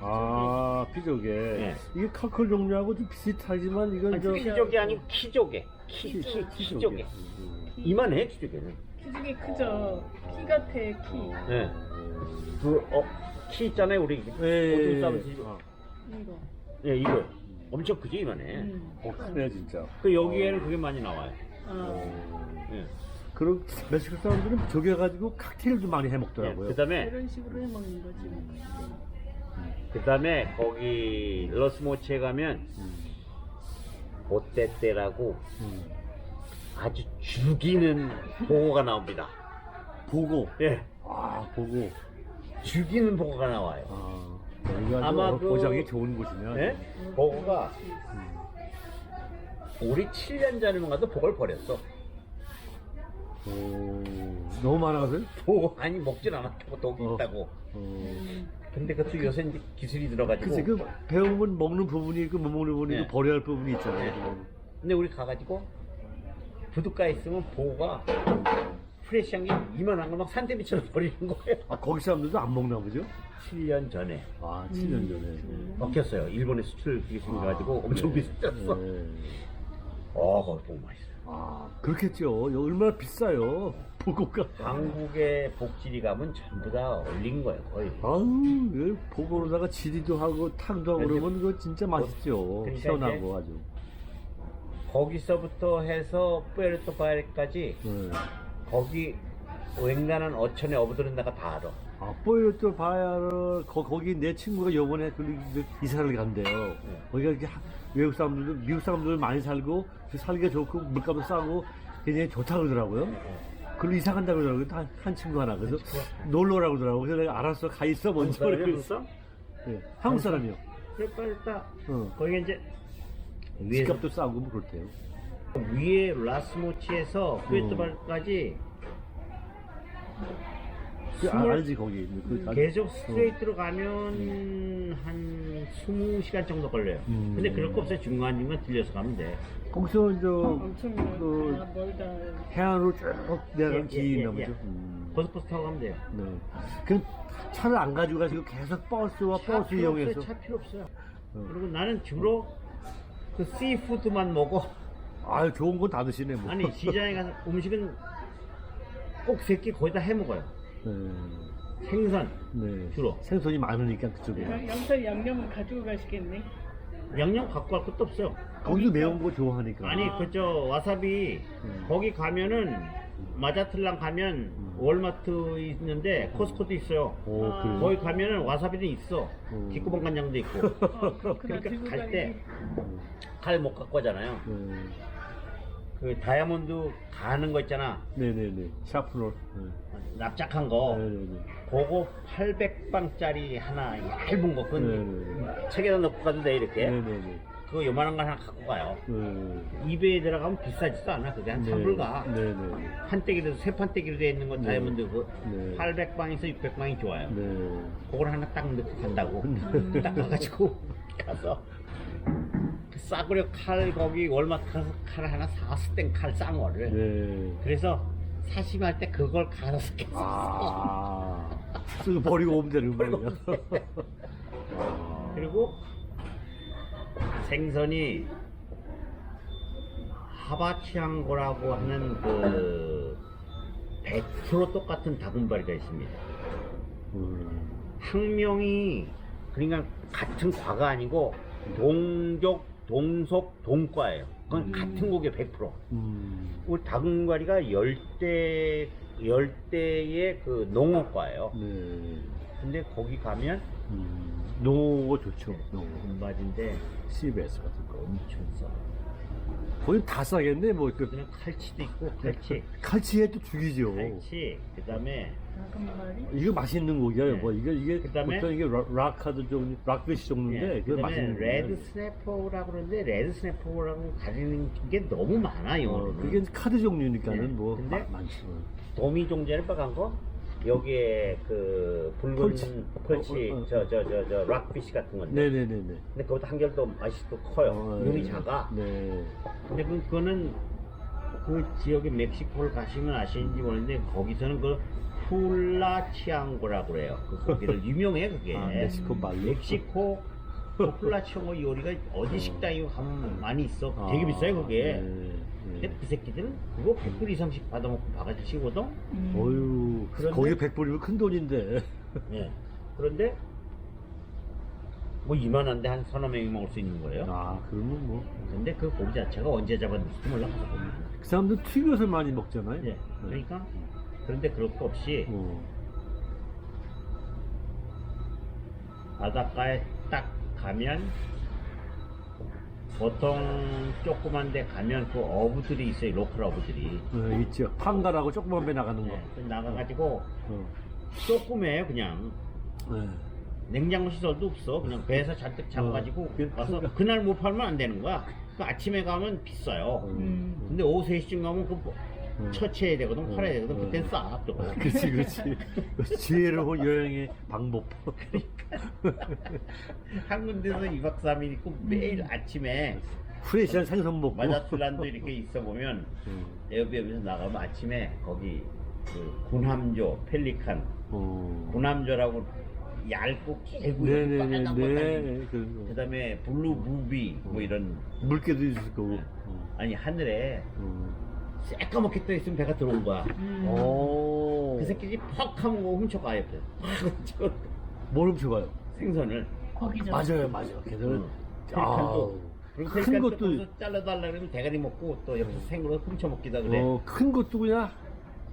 Speaker 1: 아, 피조개.
Speaker 2: 네.
Speaker 1: 이게 카콜 종류하고 좀 비슷하지만 이건
Speaker 2: 아니,
Speaker 1: 저
Speaker 2: 키조개 아니고 키조개. 키조개. 이만해 키조개는.
Speaker 3: 키죽이 크죠. 키 같아, 키.
Speaker 2: 네. 키 있잖아요 우리.
Speaker 1: 예,
Speaker 2: 오줌 싸면서
Speaker 3: 이거.
Speaker 2: 예, 이거 엄청 크지 이만해.
Speaker 1: 크네 진짜.
Speaker 2: 그 여기에는 그게 많이 나와요.
Speaker 3: 아,
Speaker 2: 예.
Speaker 1: 그리고 멕시코 사람들은 조개가지고 칵테일도 많이 해 먹더라고요.
Speaker 2: 그다음에
Speaker 3: 이런 식으로 해 먹는 거지.
Speaker 2: 그다음에 거기 러스모치에 가면 보떼떼라고 아주 죽이는 보고가 나옵니다.
Speaker 1: 보고.
Speaker 2: 예,
Speaker 1: 아, 보고.
Speaker 2: 죽이는 보고가 나와요.
Speaker 1: 아, 여기가
Speaker 2: 아마
Speaker 1: 아마
Speaker 2: 그-
Speaker 1: 보장이 좋은 곳이면.
Speaker 2: 예? 보고가 우리 7년 전에만가도 보고를 버렸어.
Speaker 1: 오, 너무 많아서요?
Speaker 2: 보고 아니 먹진 않았고 독이
Speaker 1: 어.
Speaker 2: 있다고.
Speaker 1: 어.
Speaker 2: 근데 그것도 요새 이제 기술이 들어가지고.
Speaker 1: 그치, 그 배우면 먹는 부분이 있고 못 먹는 부분이 있고
Speaker 2: 네.
Speaker 1: 버려야 할 부분이 있잖아요.
Speaker 2: 근데 우리 가가지고 부둣가에 있으면 보고가 프레시한 게 이만한 거 막 산더미처럼 버리는 거예요.
Speaker 1: 아, 거기 사람들도 안 먹나 보죠?
Speaker 2: 7년 전에
Speaker 1: 아, 7년 전에.
Speaker 2: 먹혔어요. 일본에 수출 기술이 가지고 엄청
Speaker 1: 네.
Speaker 2: 비쌌어.
Speaker 1: 네.
Speaker 2: 거기 보고 맛있어요.
Speaker 1: 아, 그렇겠죠. 여기 얼마나 비싸요. 보고가.
Speaker 2: 한국의 복지리 가면 전부 다 얼린 거예요. 거의.
Speaker 1: 아우, 그 보고로다가 지리도 하고 탕도 하고 그러면 그거 진짜 맛있죠.
Speaker 2: 그러니까
Speaker 1: 시원하고 아주.
Speaker 2: 거기서부터 해서 푸에르토 바레까지
Speaker 1: 네.
Speaker 2: 거기 웬간한 어촌에 어부들은 내가 다 알아.
Speaker 1: 아, 뽀요또 바야를 거기 내 친구가 요번에 이사를 간대요. 거기가 이렇게 외국 사람들도 미국 사람들 많이 살고 살기가 좋고 물가도 싸고 굉장히 좋다 그러더라고요. 그걸로 이사 간다고 그러더라고요. 한 친구 하나. 그래서 놀러 오라고 그러더라고요. 그래서 내가 알았어. 가 있어 먼저. 그랬어. 네, 한국 사람이요.
Speaker 2: 됐다.
Speaker 1: 어.
Speaker 2: 거기 이제 위에서
Speaker 1: 집값도 싸고 뭐 그렇대요.
Speaker 2: 위에 라스모치에서 푸에르토바레까지
Speaker 1: 알지 거기.
Speaker 2: 계속 스트레이트로 가면 한 20시간 정도 걸려요. 근데 그럴 거 없어요. 중간중간 들려서 가면 돼.
Speaker 1: 거기서 저
Speaker 3: 엄청
Speaker 1: 그
Speaker 3: 멀다.
Speaker 1: 해안으로 쭉 내려가는
Speaker 2: 예,
Speaker 1: 길이
Speaker 2: 예,
Speaker 1: 있나
Speaker 2: 예.
Speaker 1: 보죠.
Speaker 2: 고속버스 타고 가면 돼요.
Speaker 1: 네. 그 차를 안 가지고 가지고 계속 버스와 버스
Speaker 2: 필요 없어요.
Speaker 1: 이용해서.
Speaker 2: 차 필요 없어요. 그리고 나는 주로 그 씨푸드만 먹어.
Speaker 1: 아유, 좋은 건 다 드시네 뭐.
Speaker 2: 아니 시장에 가서 음식은 꼭 새끼 거의 다 해 먹어요.
Speaker 1: 네.
Speaker 2: 생선
Speaker 1: 네.
Speaker 2: 주로.
Speaker 1: 생선이 많으니까 그쪽에.
Speaker 3: 양털 양념 가지고 가시겠네.
Speaker 2: 양념 갖고 갈 것도 없어요.
Speaker 1: 거기도 매운 거 좋아하니까.
Speaker 2: 아니 그저 와사비 거기 가면은 마자틀랑 가면 월마트 있는데 코스코도 있어요.
Speaker 1: 오, 그래.
Speaker 2: 거기 가면은 와사비도 있어. 뒷구멍 간장도 있고.
Speaker 3: 그렇구나.
Speaker 2: 그러니까
Speaker 3: 들고
Speaker 2: 갈 때
Speaker 3: 가기.
Speaker 2: 칼 못 갖고 가잖아요.
Speaker 1: 네.
Speaker 2: 그 다이아몬드 가는 거 있잖아.
Speaker 1: 네네네. 샤프로. 네.
Speaker 2: 납작한 거.
Speaker 1: 네네네.
Speaker 2: 그거 800방짜리 하나 얇은 거. 그건
Speaker 1: 네네.
Speaker 2: 책에다 넣고 가도 돼 이렇게.
Speaker 1: 네네네.
Speaker 2: 그거 요만한 거 하나 갖고 가요.
Speaker 1: 네.
Speaker 2: 이베이에 들어가면 비싸지도 않아. 그게 한 3불 가.
Speaker 1: 네네.
Speaker 2: 판때기로 세 판때기로 돼 있는 거 다이아몬드 그
Speaker 1: 네.
Speaker 2: 800방에서 600방이 좋아요.
Speaker 1: 네.
Speaker 2: 그걸 하나 딱 넣고 간다고. 딱 가가지고 가서 그 싸구려 칼 거기 월마트 가서 칼 하나 사왔을 땐 칼 싼 거를.
Speaker 1: 네.
Speaker 2: 그래서 사심할 때 그걸 갈아서 계속 써.
Speaker 1: 아. 쓰고 버리고 오면 되는 거예요.
Speaker 2: 그리고 생선이 하바치앙고라고 하는 그 100% 똑같은 다금바리가 있습니다. 학명이 그러니까 같은 과가 아니고 동족, 동속, 동과예요. 그건 같은 곡의 100%. 우리 다금바리가 열대의 그 농어과예요.
Speaker 1: 네.
Speaker 2: 근데 거기 가면
Speaker 1: 농어 좋죠. 농어.
Speaker 2: 금바리인데
Speaker 1: CBS 같은 거.
Speaker 2: 엄청 싸.
Speaker 1: 거기 다 싸겠네. 뭐 그
Speaker 2: 그냥 칼치도 있고 칼치,
Speaker 1: 칼치에 또 죽이죠.
Speaker 2: 칼치. 그다음에
Speaker 3: 다금바리.
Speaker 1: 이거 맛있는 고기야.
Speaker 2: 네.
Speaker 1: 뭐 이게
Speaker 2: 그다음에-
Speaker 1: 보통 이게 락하드 종류, 락피시 종류인데 그거
Speaker 2: 그다음에
Speaker 1: 맛있는
Speaker 2: 레드
Speaker 1: 거예요.
Speaker 2: 스냅퍼라고 그러는데 레드 스냅퍼라고 가리는 게 너무 많아 영어로는.
Speaker 1: 그게 카드 종류니까는
Speaker 2: 네.
Speaker 1: 뭐
Speaker 2: 근데
Speaker 1: 많죠.
Speaker 2: 도미 종자를 빨간 거 여기에 그 붉은
Speaker 1: 펄치.
Speaker 2: 펄치 저 락피시 같은 건데.
Speaker 1: 네네네네.
Speaker 2: 근데 그것도 한결 더 맛있고 커요. 눈이
Speaker 1: 네.
Speaker 2: 작아.
Speaker 1: 네.
Speaker 2: 근데 그거는 그 지역의 멕시코를 가시면 아시는지 모르는데 거기서는 그 플라치앙고라고 그래요. 그 고기를 유명해 그게.
Speaker 1: 아, 멕시코 말로?
Speaker 2: 멕시코 그 플라치앙고 요리가 어디 식당에 가면 많이 있어.
Speaker 1: 아,
Speaker 2: 되게 비싸요 그게.
Speaker 1: 네,
Speaker 2: 근데
Speaker 1: 네.
Speaker 2: 그 새끼들은 그거 100불 이상씩 받아먹고 바가지 치거든.
Speaker 1: 어휴,
Speaker 2: 그런데-
Speaker 1: 거기 100불이면 큰 돈인데.
Speaker 2: 예. 그런데 뭐 이만한데 한 서너 명이 먹을 수 있는 거예요.
Speaker 1: 아, 그러면 뭐.
Speaker 2: 근데 그 고기 자체가 언제 잡았는지 몰라 가서 보면.
Speaker 1: 그 사람들 튀겨서 많이 먹잖아요.
Speaker 2: 예. 그러니까 그런데 그럴 거 없이
Speaker 1: 어.
Speaker 2: 바닷가에 딱 가면 보통 조그만 데 가면 그 어부들이 있어요. 로컬 어부들이.
Speaker 1: 네, 있죠. 판가라고 조그만 배 나가는 거.
Speaker 2: 네, 나가가지고
Speaker 1: 어.
Speaker 2: 조그매요 그냥.
Speaker 1: 네.
Speaker 2: 냉장고 시설도 없어. 그냥 배에서 잔뜩 잡아가지고 와서 그날 못 팔면 안 되는 거야. 그 아침에 가면 비싸요. 근데 오후 3시쯤 가면 그 처치해야 되거든. 팔아야 되거든. 그땐 싸. 또.
Speaker 1: 그렇지, 그렇지. 지혜로운 여행의 방법.
Speaker 2: 한 군데서 2박 3일 있고 매일 아침에
Speaker 1: 프레시한 생선 먹고.
Speaker 2: 마자틀란도 이렇게 있어 보면
Speaker 1: 음.
Speaker 2: 에어비앤에서 나가면 아침에 거기 그 군함조 펠리칸 군함조라고 얇고 길고
Speaker 1: 네네네.
Speaker 2: 그
Speaker 1: 그,
Speaker 2: 다음에 블루 무비 뭐 이런
Speaker 1: 물개도 있을 거고.
Speaker 2: 아니 하늘에
Speaker 1: 음.
Speaker 2: 새까맣게 떠 있으면 배가 들어온 거야.
Speaker 1: 오.
Speaker 2: 그 새끼들이 퍽 하면 그거 훔쳐가 옆에 팍 훔쳐
Speaker 1: 뭘 훔쳐가요?
Speaker 2: 생선을.
Speaker 3: 거기 저
Speaker 1: 맞아요, 맞아요. 걔들은.
Speaker 2: 펠리칸도 그리고
Speaker 1: 큰
Speaker 2: 펠리칸
Speaker 1: 것도.
Speaker 2: 뜯어서 잘라달라 그러면 대가리 먹고 또 옆에서 생으로 훔쳐 먹기도 그래.
Speaker 1: 큰 것도 그냥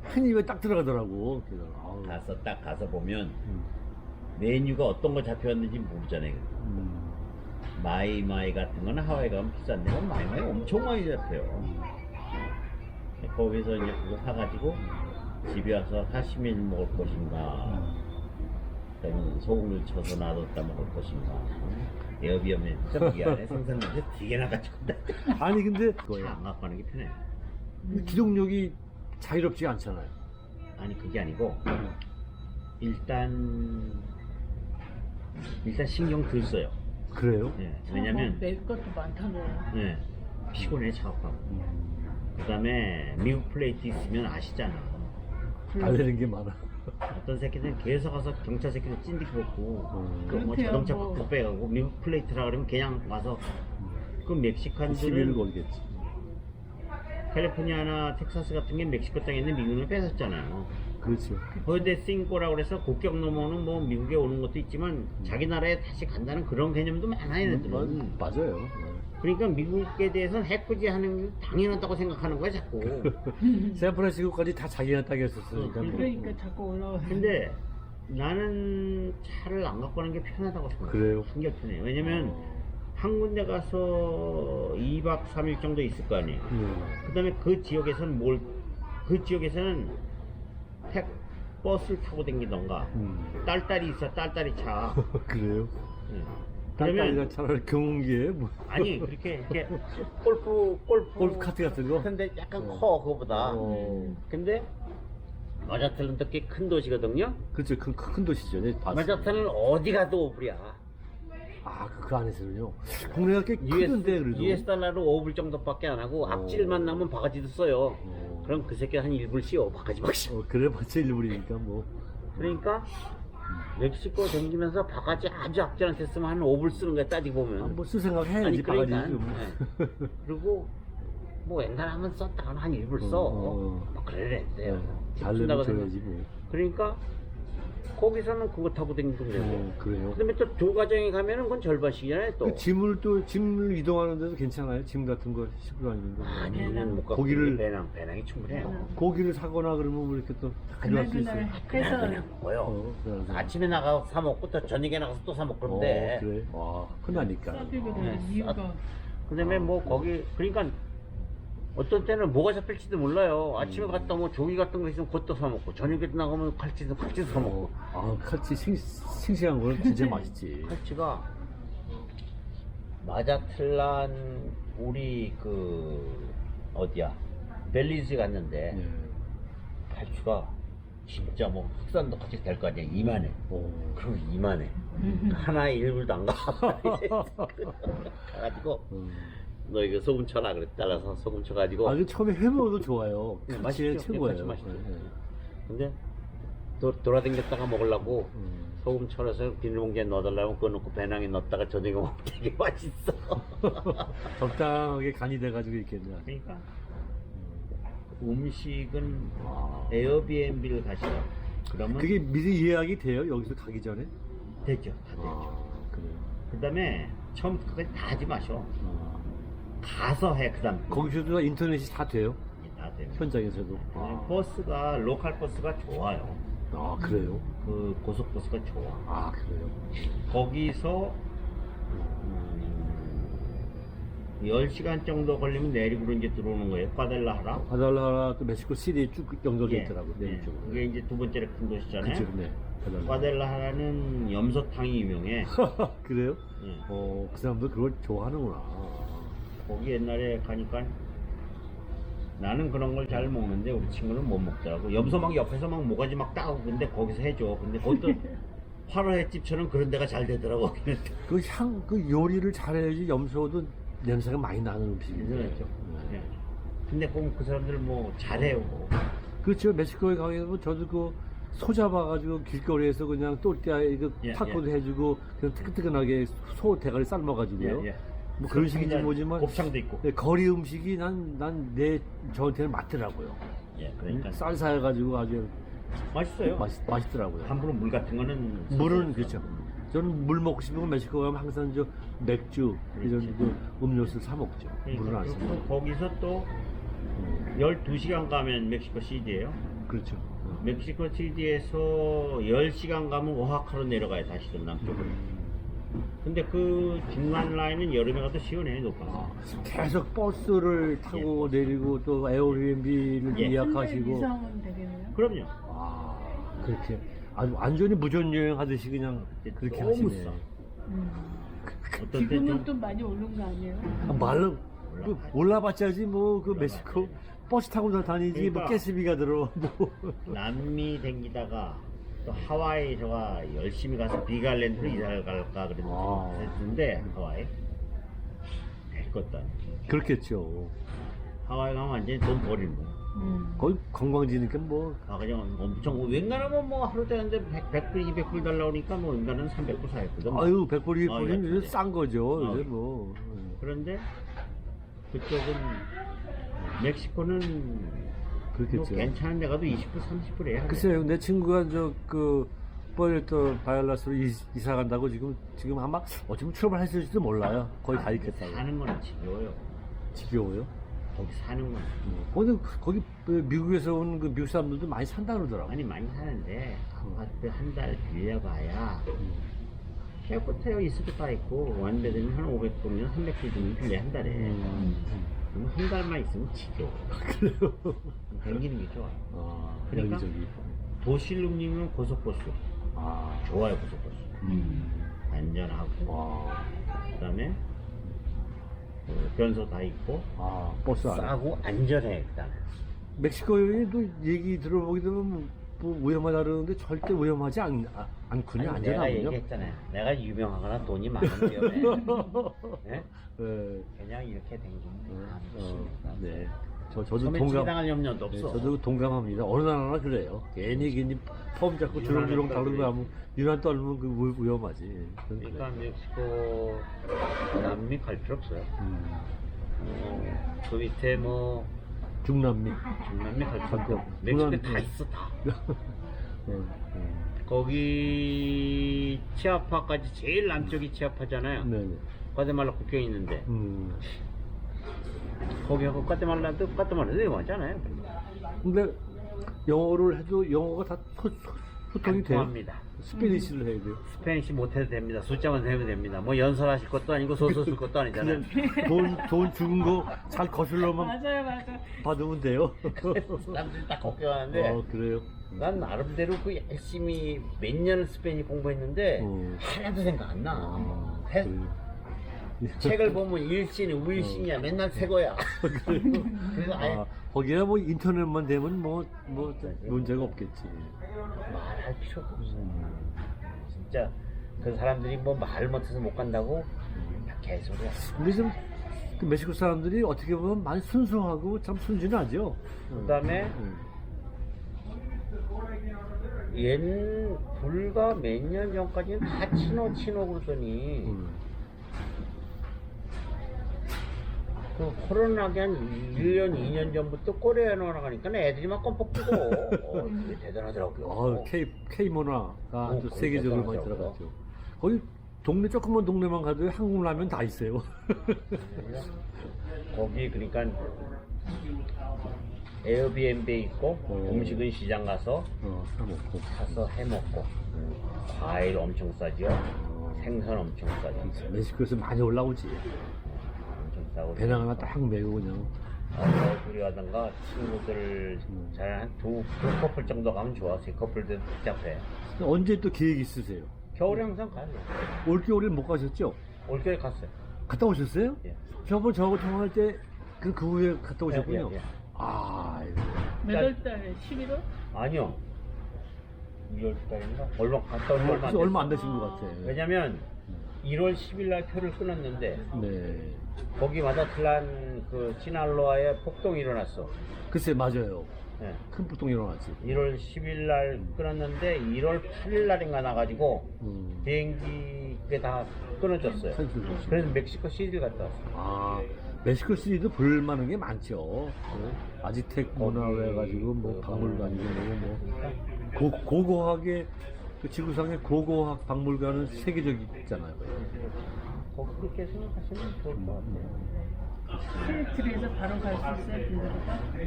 Speaker 1: 한 입에 딱 들어가더라고. 그래서, 아우.
Speaker 2: 가서 딱 가서 보면
Speaker 1: 음.
Speaker 2: 메뉴가 어떤 거 잡혀왔는지 모르잖아요.
Speaker 1: 음.
Speaker 2: 마이마이 같은 거는 하와이 가면 비싼데 마이마이 엄청 많이 잡혀요. 거기서 이제 그거 사가지고 집에 와서 사시미를 먹을 것인가, 그다음에 소금을 쳐서 놔뒀다 먹을 것인가. 에어비엄에 이 안에 생선인데 되게 나가지고
Speaker 1: 아니, 근데
Speaker 2: 차안 갖고 가는 게 편해.
Speaker 1: 기동력이 자유롭지 않잖아요.
Speaker 2: 아니 그게 아니고 일단 신경 들 써요.
Speaker 1: 그래요?
Speaker 2: 예, 왜냐면
Speaker 3: 낼 것도 많다고요.
Speaker 2: 예, 피곤해 작업하고. 그 다음에 미국 플레이트 있으면 아시잖아.
Speaker 1: 달리는 게 많아.
Speaker 2: 어떤 새끼들은 계속 가서 경찰 새끼들 찐득 먹고 그 뭐
Speaker 3: 그렇대요,
Speaker 2: 자동차
Speaker 3: 뭐.
Speaker 2: 팍팍 빼가고 미국 플레이트라 그러면 그냥 와서 그
Speaker 1: 시비를
Speaker 2: 멕시칸들은
Speaker 1: 걸겠지.
Speaker 2: 캘리포니아나 텍사스 같은 게 멕시코 땅에 있는 미국을 뺏었잖아요.
Speaker 1: 그렇죠.
Speaker 2: 허데 싱고라고 그래서 국경 넘어는 뭐 미국에 오는 것도 있지만 자기 나라에 다시 간다는 그런 개념도 많아요. 얘네들은.
Speaker 1: 맞아요.
Speaker 2: 그러니까 미국에 대해서는 해코지 하는 게 당연하다고 생각하는 거야 자꾸.
Speaker 1: 샌프란시스코까지 다 자기네 땅이었었으니까.
Speaker 3: 그러니까 자꾸 올라와.
Speaker 2: 근데 나는 차를 안 갖고 가는 게 편하다고 생각해.
Speaker 1: 그래요?
Speaker 2: 한결 편해요. 왜냐면 한 군데 가서 2박 3일 정도 있을 거 아니에요. 그 다음에 그 지역에서는 버스를 타고 다니던가 딸딸이 있어, 딸딸이 차.
Speaker 1: 그래요?
Speaker 2: 응.
Speaker 1: 딸딸이나
Speaker 2: 그러면
Speaker 1: 차라리 경운기에 뭐.
Speaker 2: 아니 그렇게 이렇게 골프
Speaker 1: 카트 같은 거?
Speaker 2: 근데 약간 커 그거보다. 근데 마자틀란도 꽤 큰 도시거든요.
Speaker 1: 그렇죠. 큰 도시죠. 네, 봤어요.
Speaker 2: 마자틀은 어디 가도 오불이야.
Speaker 1: 아, 그 안에서는요. 동네가 꽤 크던데, 그래도.
Speaker 2: US 달러로 5불 정도밖에 안 하고 앞질만 나면 바가지도 써요. 그럼 그 새끼 한 1불 씌워 바가지 박시.
Speaker 1: 그래 봤자 일부리니까 뭐.
Speaker 2: 그러니까 멕시코 다니면서 바가지 아주 앞질한테 쓰면 한 5불 쓰는 거야 따지고 보면.
Speaker 1: 뭐 쓸 생각 해야지,
Speaker 2: 그러니까.
Speaker 1: 바가지.
Speaker 2: 네. 그리고 뭐 옛날에 한번 썼다가 한 1불 써. 뭐 그래랬대요.
Speaker 1: 잘 내면 줘야지 뭐.
Speaker 2: 그러니까 거기서는 그거 타고 다니고 그래요.
Speaker 1: 그래요.
Speaker 2: 그다음에 또 조가정에 가면은 그건 절반씩이잖아요 또.
Speaker 1: 그 짐을 이동하는 데도 괜찮아요. 짐 같은 거 싣고 다니는 거.
Speaker 2: 아니면 못 갖고
Speaker 1: 고기를-
Speaker 2: 배낭이 충분해요.
Speaker 1: 고기를 사거나 그러면 뭐 이렇게 또 가져갈 수 있어요.
Speaker 3: 그날 해서
Speaker 2: 뭐요?
Speaker 1: 그래서.
Speaker 2: 아침에 나가서 사 먹고 또 저녁에 나가서 또 사 먹고 그런데.
Speaker 1: 그래. 와, 흔하니까.
Speaker 3: 싸들고
Speaker 2: 네,
Speaker 3: 다니는 이유가
Speaker 2: 그다음에 뭐 거기 그러니까 어떤 때는 뭐가 잡힐지도 몰라요. 아침에 갔다 뭐 조기 같은 거 있으면 그것도 사 먹고 저녁에 나가면 칼치도 사 먹고.
Speaker 1: 아, 칼치 싱싱한 거는 진짜 맛있지.
Speaker 2: 칼치가 마자틀란 우리 그 어디야 벨리즈 갔는데
Speaker 1: 예.
Speaker 2: 칼치가 진짜 뭐 흑산도 같이 될 거 아니야 이만해. 그럼 이만해. 하나에 1불도 안 가. 가가지고 너 이거 소금 쳐라 그래 잘라서 소금 쳐가지고.
Speaker 1: 아, 그 처음에 해 먹어도 좋아요.
Speaker 2: 네,
Speaker 1: 칼치의
Speaker 2: 맛있죠.
Speaker 1: 최고예요.
Speaker 2: 칼치 맛있죠.
Speaker 1: 예.
Speaker 2: 근데 돌아다녔다가 먹으려고 소금 철어서 비닐봉지에 넣어달라고 그거 넣고 배낭에 넣었다가 저녁에 먹으면 되게 맛있어.
Speaker 1: 적당하게 간이 돼가지고 있겠냐.
Speaker 2: 그러니까 음식은 에어비앤비를 가시라. 그러면
Speaker 1: 그게 미리 예약이 돼요? 여기서 가기 전에?
Speaker 2: 되죠. 다 되죠.
Speaker 1: 그래요.
Speaker 2: 그 다음에 처음부터 끝까지 다 하지 마셔. 가서 해, 그 다음.
Speaker 1: 거기서도 인터넷이 다 돼요?
Speaker 2: 다 돼요.
Speaker 1: 현장에서도.
Speaker 2: 버스가, 로컬 버스가 좋아요.
Speaker 1: 아, 그래요?
Speaker 2: 그 고속버스가 좋아.
Speaker 1: 아, 그래요?
Speaker 2: 거기서 10시간 정도 걸리면 내리고 이제 들어오는 거예요. 과델라하라.
Speaker 1: 과달라라 또 멕시코 시리에 쭉 연결돼
Speaker 2: 예,
Speaker 1: 있더라고요.
Speaker 2: 예.
Speaker 1: 네, 이쪽으로.
Speaker 2: 그게 이제 두 번째로 큰 도시잖아요.
Speaker 1: 그쵸, 네. 과달라라.
Speaker 2: 과델라하라는 염소탕이 유명해.
Speaker 1: 그래요?
Speaker 2: 예.
Speaker 1: 그 사람들 그걸 좋아하는구나.
Speaker 2: 거기 옛날에 가니까 나는 그런 걸 잘 먹는데 우리 친구는 못 먹더라고. 염소 막 옆에서 막 모가지 막 따고 근데 거기서 해줘. 근데 그것도 화로횟집처럼 그런 데가 잘 되더라고.
Speaker 1: 그 요리를 잘해야지 염소도 냄새가 많이 나는 음식인데.
Speaker 2: 그렇죠.
Speaker 1: 네.
Speaker 2: 예. 근데 보면 그 사람들 뭐 잘해요. 뭐.
Speaker 1: 그렇죠. 멕시코에 가면 저도 그 소 잡아가지고 길거리에서 그냥 또띠아에 이거
Speaker 2: 예,
Speaker 1: 타코도 해주고 그냥 뜨끈뜨끈하게 소 대가리 삶아가지고요.
Speaker 2: 예, 예.
Speaker 1: 뭐 그런 식인지 모르지만
Speaker 2: 곱창도 있고.
Speaker 1: 네, 거리 음식이 저한테는 맞더라고요.
Speaker 2: 예, 그러니까
Speaker 1: 쌀사해가지고 아주
Speaker 2: 맛있어요.
Speaker 1: 맛있더라고요.
Speaker 2: 함부로 물 같은 거는
Speaker 1: 물은 그렇죠. 저는 물 먹고 싶으면 멕시코 가면 항상 저 맥주 이런 그 음료수를 사 먹죠. 물은 안 사.
Speaker 2: 그리고 거기서 또 12시간 가면 멕시코 시티예요.
Speaker 1: 그렇죠.
Speaker 2: 멕시코 시티에서 10시간 가면 오하카로 내려가요. 다시 또 남쪽으로. 근데 그 중간 라인은 여름에 가도 시원해. 높아서.
Speaker 1: 계속 버스를 타고 내리고 또 에어비앤비를
Speaker 2: 예.
Speaker 1: 예약하시고.
Speaker 3: 이상은 되겠네요.
Speaker 2: 그럼요.
Speaker 1: 그렇게 아주 완전히 무전 여행하듯이 그냥 그렇게
Speaker 2: 너무
Speaker 1: 하시네.
Speaker 2: 싸. 어떤 때
Speaker 3: 지금은
Speaker 2: 좀
Speaker 3: 또 많이 오른 거 아니에요?
Speaker 1: 말로 올라봤자지 뭐 그 멕시코 버스 타고 다니지 뭐
Speaker 2: 그러니까.
Speaker 1: 가스비가 들어 뭐.
Speaker 2: 남미 댕기다가 또 하와이 저가 열심히 가서 비갈랜드로 이사를 갈까 그랬는데 하와이 될 것도 아니고
Speaker 1: 그렇겠죠.
Speaker 2: 하와이 가면 완전히 돈 버리는 거야.
Speaker 1: 거기 관광지니까 뭐.
Speaker 2: 그냥 엄청 웬간하면 뭐 하루 되는데 100불 200불 달라 오니까 뭐 웬간하면 300불 400불
Speaker 1: 아유 100불이
Speaker 2: 아,
Speaker 1: 100불이면
Speaker 2: 이거
Speaker 1: 싼 거죠.
Speaker 2: 아,
Speaker 1: 이제 뭐.
Speaker 2: 그런데 그쪽은 멕시코는 뭐
Speaker 1: 그렇겠죠.
Speaker 2: 괜찮은 데 가도 20불 30불이에요.
Speaker 1: 글쎄요, 내 친구가 저 푸에르토 바이알라스로 이사 간다고 지금 아마 어쩌면 출발했을지도 몰라요. 거기 가 있겠다고.
Speaker 2: 사는 거는 지겨워요.
Speaker 1: 지겨워요?
Speaker 2: 거기 사는 거는.
Speaker 1: 거기 그 미국에서 온 그 미국 사람들도 많이 산다 그러더라고.
Speaker 2: 아니 많이 사는데 아파트 한 달 빌려봐야 쉐어부터 있을 때다 있고 원베드는 한 500불이면 300불 정도 빌려 한 달에. 그럼 한 달만 있으면 지겨워.
Speaker 1: 그래요?
Speaker 2: 댕기는 게 좋아. 그러니까?
Speaker 1: 여기저기.
Speaker 2: 도시룸이면 고속버스 좋아요. 고속버스 안전하고 그다음에 변소 다 있고
Speaker 1: 버스 안에.
Speaker 2: 싸고 안전해. 그다음에
Speaker 1: 멕시코에도 얘기 들어보게 되면 뭐 위험하다 그러는데 절대 위험하지 않군요.
Speaker 2: 내가
Speaker 1: 안전하군요.
Speaker 2: 얘기했잖아요. 내가 유명하거나 돈이 많으면 위험해. 네?
Speaker 1: 네.
Speaker 2: 그냥 이렇게 댕기면 안 좋습니다.
Speaker 1: 네. 저도
Speaker 2: 처음에
Speaker 1: 동감.
Speaker 2: 당할 염려도
Speaker 1: 네,
Speaker 2: 없어.
Speaker 1: 저도 동감합니다. 어느 나라나 그래요. 괜히 폼 잡고 주렁주렁 다루고 하면 유난 떨면 그 위험하지.
Speaker 2: 그러니까 멕시코 남미 갈 필요 없어요. 그 밑에 뭐
Speaker 1: 중남미.
Speaker 2: 중남미 갈 필요 없고
Speaker 1: 중남-
Speaker 2: 멕시코에 다 있어 다. 거기 치아파까지 제일 남쪽이 치아파잖아요.
Speaker 1: 네네.
Speaker 2: 과테말라 국경이 있는데 거기하고 과테말라도 위험하잖아요.
Speaker 1: 근데 영어를 해도 영어가 다 소통이 돼요.
Speaker 2: 통합니다.
Speaker 1: 스페니쉬를 해야 돼요.
Speaker 2: 스페니시 못해도 됩니다. 숫자만 세면 됩니다. 뭐 연설하실 것도 아니고 소설 쓸 것도 아니잖아요.
Speaker 1: 돈 죽은 거 잘 거슬러만
Speaker 3: 맞아요.
Speaker 1: 받으면 돼요.
Speaker 2: 사람들이 다 걱정하는데
Speaker 1: 그래요.
Speaker 2: 난 나름대로 그 열심히 몇 년을 스페인이 공부했는데 하나도 생각 안 나. 책을 보면 일신, 우일신이야. 맨날 새 거야. 그래서 아예
Speaker 1: 거기야 뭐 인터넷만 되면 뭐 문제가 없겠지.
Speaker 2: 말할 필요가 없어. 진짜 그 사람들이 뭐 말 못해서 못 간다고 다 개소리야.
Speaker 1: 근데 좀 그 멕시코 사람들이 어떻게 보면 많이 순수하고 참 순진하죠.
Speaker 2: 그다음에 불과 몇 년 전까지는 다 치노 그러더니 그 코로나 나기 한 1년, 2년 전부터 코리아에 나가니까 애들이 막 껌뻑 뛰고 되게 대단하더라고요.
Speaker 1: K 문화가 아주
Speaker 2: 거의
Speaker 1: 세계적으로 많이
Speaker 2: 대단하더라고요.
Speaker 1: 들어갔죠. 거기 조그만 동네만 가도 한국 라면 다 있어요.
Speaker 2: 거기 그러니까 에어비앤비 있고
Speaker 1: 오.
Speaker 2: 음식은 시장 가서
Speaker 1: 사먹고.
Speaker 2: 사서 해먹고 과일 엄청 싸죠. 생선 엄청 싸죠.
Speaker 1: 멕시코에서 많이 올라오지.
Speaker 2: 엄청 싸고
Speaker 1: 배낭 하나 딱 메고 그냥.
Speaker 2: 둘이 가던가 친구들 잘 한 두 커플 정도 가면 좋아. 세 커플도 복잡해.
Speaker 1: 언제 또 계획 있으세요?
Speaker 2: 겨울에 항상 가요.
Speaker 1: 올겨울에 못 가셨죠?
Speaker 2: 올겨울에 갔어요.
Speaker 1: 갔다 오셨어요?
Speaker 2: 예.
Speaker 1: 저번 저하고 통화할 때 그 후에 갔다 오셨군요.
Speaker 2: 예.
Speaker 1: 아,
Speaker 3: 몇 월 달에? 11월?
Speaker 2: 아니요. 2월달인가? 얼마 안 됐어요.
Speaker 1: 얼마 안 되신 것 같아.
Speaker 2: 왜냐면 1월 10일 날 표를 끊었는데
Speaker 1: 네.
Speaker 2: 거기 마자틀란 그 시날로아에 폭동이 일어났어.
Speaker 1: 글쎄 맞아요.
Speaker 2: 예.
Speaker 1: 큰 폭동이 일어났지.
Speaker 2: 1월 10일 날 끊었는데 1월 8일 날인가 나가지고 비행기 그게 다 끊어졌어요.
Speaker 1: 선수들.
Speaker 2: 그래서 멕시코 시티를 갔다 왔어요.
Speaker 1: 아, 멕시코 시티도 볼 만한 게 많죠. 아지텍 문화로 해가지고 뭐
Speaker 2: 그
Speaker 1: 박물관이고 뭐 고고하게 그 지구상의 고고학 박물관은 세계적이잖아요.
Speaker 2: 거기 그렇게 생각하시면 좋을 것 같아요.
Speaker 3: 시애틀에서 바로 갈 수 있어요, 빈대가?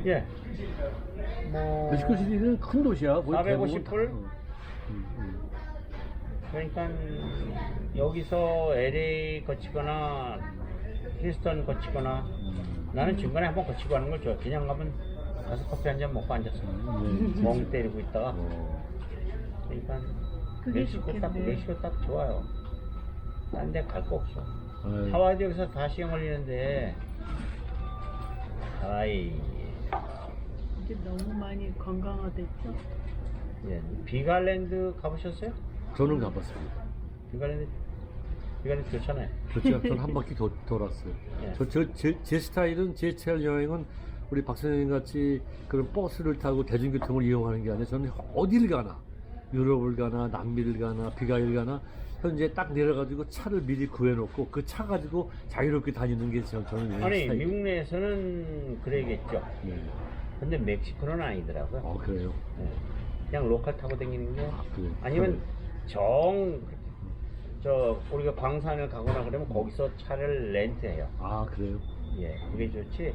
Speaker 2: 예. 뭐
Speaker 1: 멕시코 시티는 큰 도시야. 거의
Speaker 2: 450
Speaker 1: 대부분
Speaker 2: 불? 그러니까 여기서 LA 거치거나 휴스턴 거치거나 나는 중간에 한번 거치고 하는 걸 좋아해. 그냥 가면 가서 커피 한 잔 먹고 앉았어. 멍 때리고 있다가. 그러니까
Speaker 3: 그게
Speaker 2: 멕시코 딱 좋아요. 딴 데 갈 거 없어.
Speaker 1: 아유.
Speaker 2: 하와이도 여기서 4시간 걸리는데 하와이
Speaker 3: 이제 너무 많이 관광화됐죠?
Speaker 2: 예. 비갈랜드 가보셨어요?
Speaker 1: 저는 가봤습니다.
Speaker 2: 비갈랜드 좋잖아요.
Speaker 1: 그렇죠. 저는 한 바퀴 돌았어요.
Speaker 2: 예.
Speaker 1: 제 스타일은 제 스타일 여행은 우리 박사님 같이 그런 버스를 타고 대중교통을 이용하는 게 아니라 저는 어디를 가나 유럽을 가나 남미를 가나 비가일 가나 현재 딱 내려가지고 차를 미리 구해놓고 그 차 가지고 자유롭게 다니는 게 저는 여행
Speaker 2: 아니
Speaker 1: 스타일이에요.
Speaker 2: 미국 내에서는 그래야겠죠.
Speaker 1: 네.
Speaker 2: 근데 멕시코는 아니더라고요.
Speaker 1: 그래요?
Speaker 2: 예. 그냥 로컬 타고 다니는 게
Speaker 1: 그래요?
Speaker 2: 아니면 우리가 광산을 가거나 그러면 거기서 차를 렌트해요.
Speaker 1: 그래요?
Speaker 2: 예, 그게 좋지.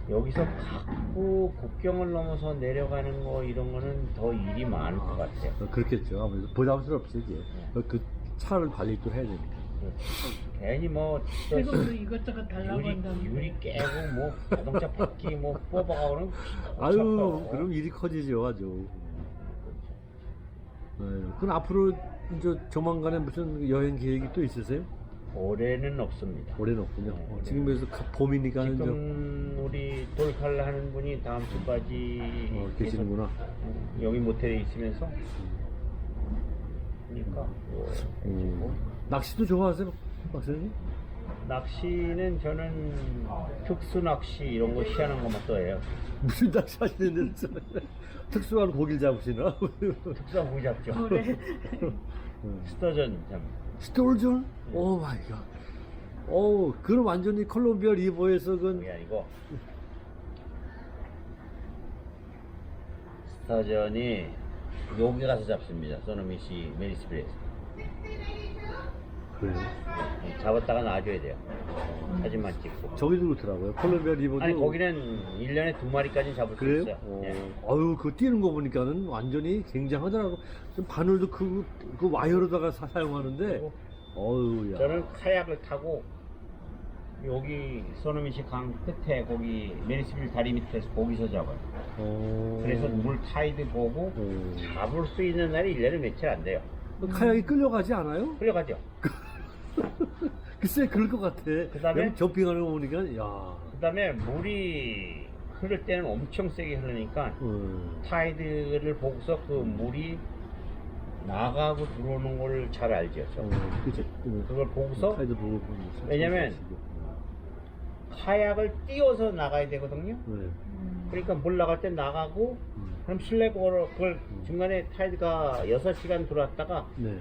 Speaker 2: 여기서 자꾸 국경을 넘어서 내려가는 거 이런 거는 더 일이 많을 것 같아요.
Speaker 1: 그렇겠죠. 아무래도 부담스럽지 이게. 그 차를 관리 또 해야 되니까.
Speaker 2: 괜히 뭐
Speaker 3: 세금도 이것저것 달라고 한다는데.
Speaker 2: 유리 깨고 뭐 자동차 바퀴 뭐 뽑아가고는
Speaker 1: 아유, 그럼 일이 커지죠, 아주. 네. 그럼 앞으로 이제 조만간에 무슨 여행 계획이 또 있으세요?
Speaker 2: 올해는 없습니다.
Speaker 1: 올해는 없군요.
Speaker 2: 네,
Speaker 1: 지금에서 봄이니까
Speaker 2: 지금 우리 돌칼 하는 분이 다음 주까지
Speaker 1: 계시는구나.
Speaker 2: 여기 모텔에 있으면서 그러니까
Speaker 1: 낚시도 좋아하세요, 박사님?
Speaker 2: 낚시는 저는 특수 낚시 이런 거 희한한 것만 또 해요.
Speaker 1: 무슨 낚시 하시는데 특수한 고기를 잡으시나?
Speaker 2: 특수한 고기 잡죠.
Speaker 3: 올해
Speaker 2: 스터전 잡.
Speaker 1: 스톨존? 오 마이 갓. 그건 완전히 콜롬비아 리버에서
Speaker 2: 그게 아니고 스터전이 여기 가서 잡습니다. 소노미시 메리스빌에서.
Speaker 1: 그래요?
Speaker 2: 잡았다가 놔줘야 돼요. 사진만 찍고.
Speaker 1: 저기도 그렇더라고요. 콜롬비아 리버도.
Speaker 2: 아니 거기는 1년에 2마리까지 잡을 수
Speaker 1: 그래요?
Speaker 2: 있어요. 예.
Speaker 1: 그 뛰는 거 보니까는 완전히 굉장하더라고. 좀 바늘도 그 와이어로다가 사용하는데.
Speaker 2: 그리고
Speaker 1: 어우야.
Speaker 2: 저는 카약을 타고 여기 소노미시 강 끝에 거기 메리스빌 다리 밑에서 거기서 잡아요. 그래서 물 타이드 보고 잡을 수 있는 날이 1년에 며칠 안 돼요.
Speaker 1: 카약이 끌려가지 않아요?
Speaker 2: 끌려가죠.
Speaker 1: 글쎄 그럴 것 같아.
Speaker 2: 그다음에?
Speaker 1: 여기 점핑하는 거 보니까 야.
Speaker 2: 그 다음에 물이 흐를 때는 엄청 세게 흐르니까 타이드를 보고서 그 물이 나가고 들어오는 걸 잘 알죠.
Speaker 1: 그치.
Speaker 2: 그걸 보고서
Speaker 1: 카이드 보고
Speaker 2: 왜냐면 카약을 띄워서 나가야 되거든요.
Speaker 1: 네.
Speaker 2: 그러니까 물 나갈 때 나가고 그럼 실내고로 그걸 중간에 타이드가 6시간 들어왔다가
Speaker 1: 네.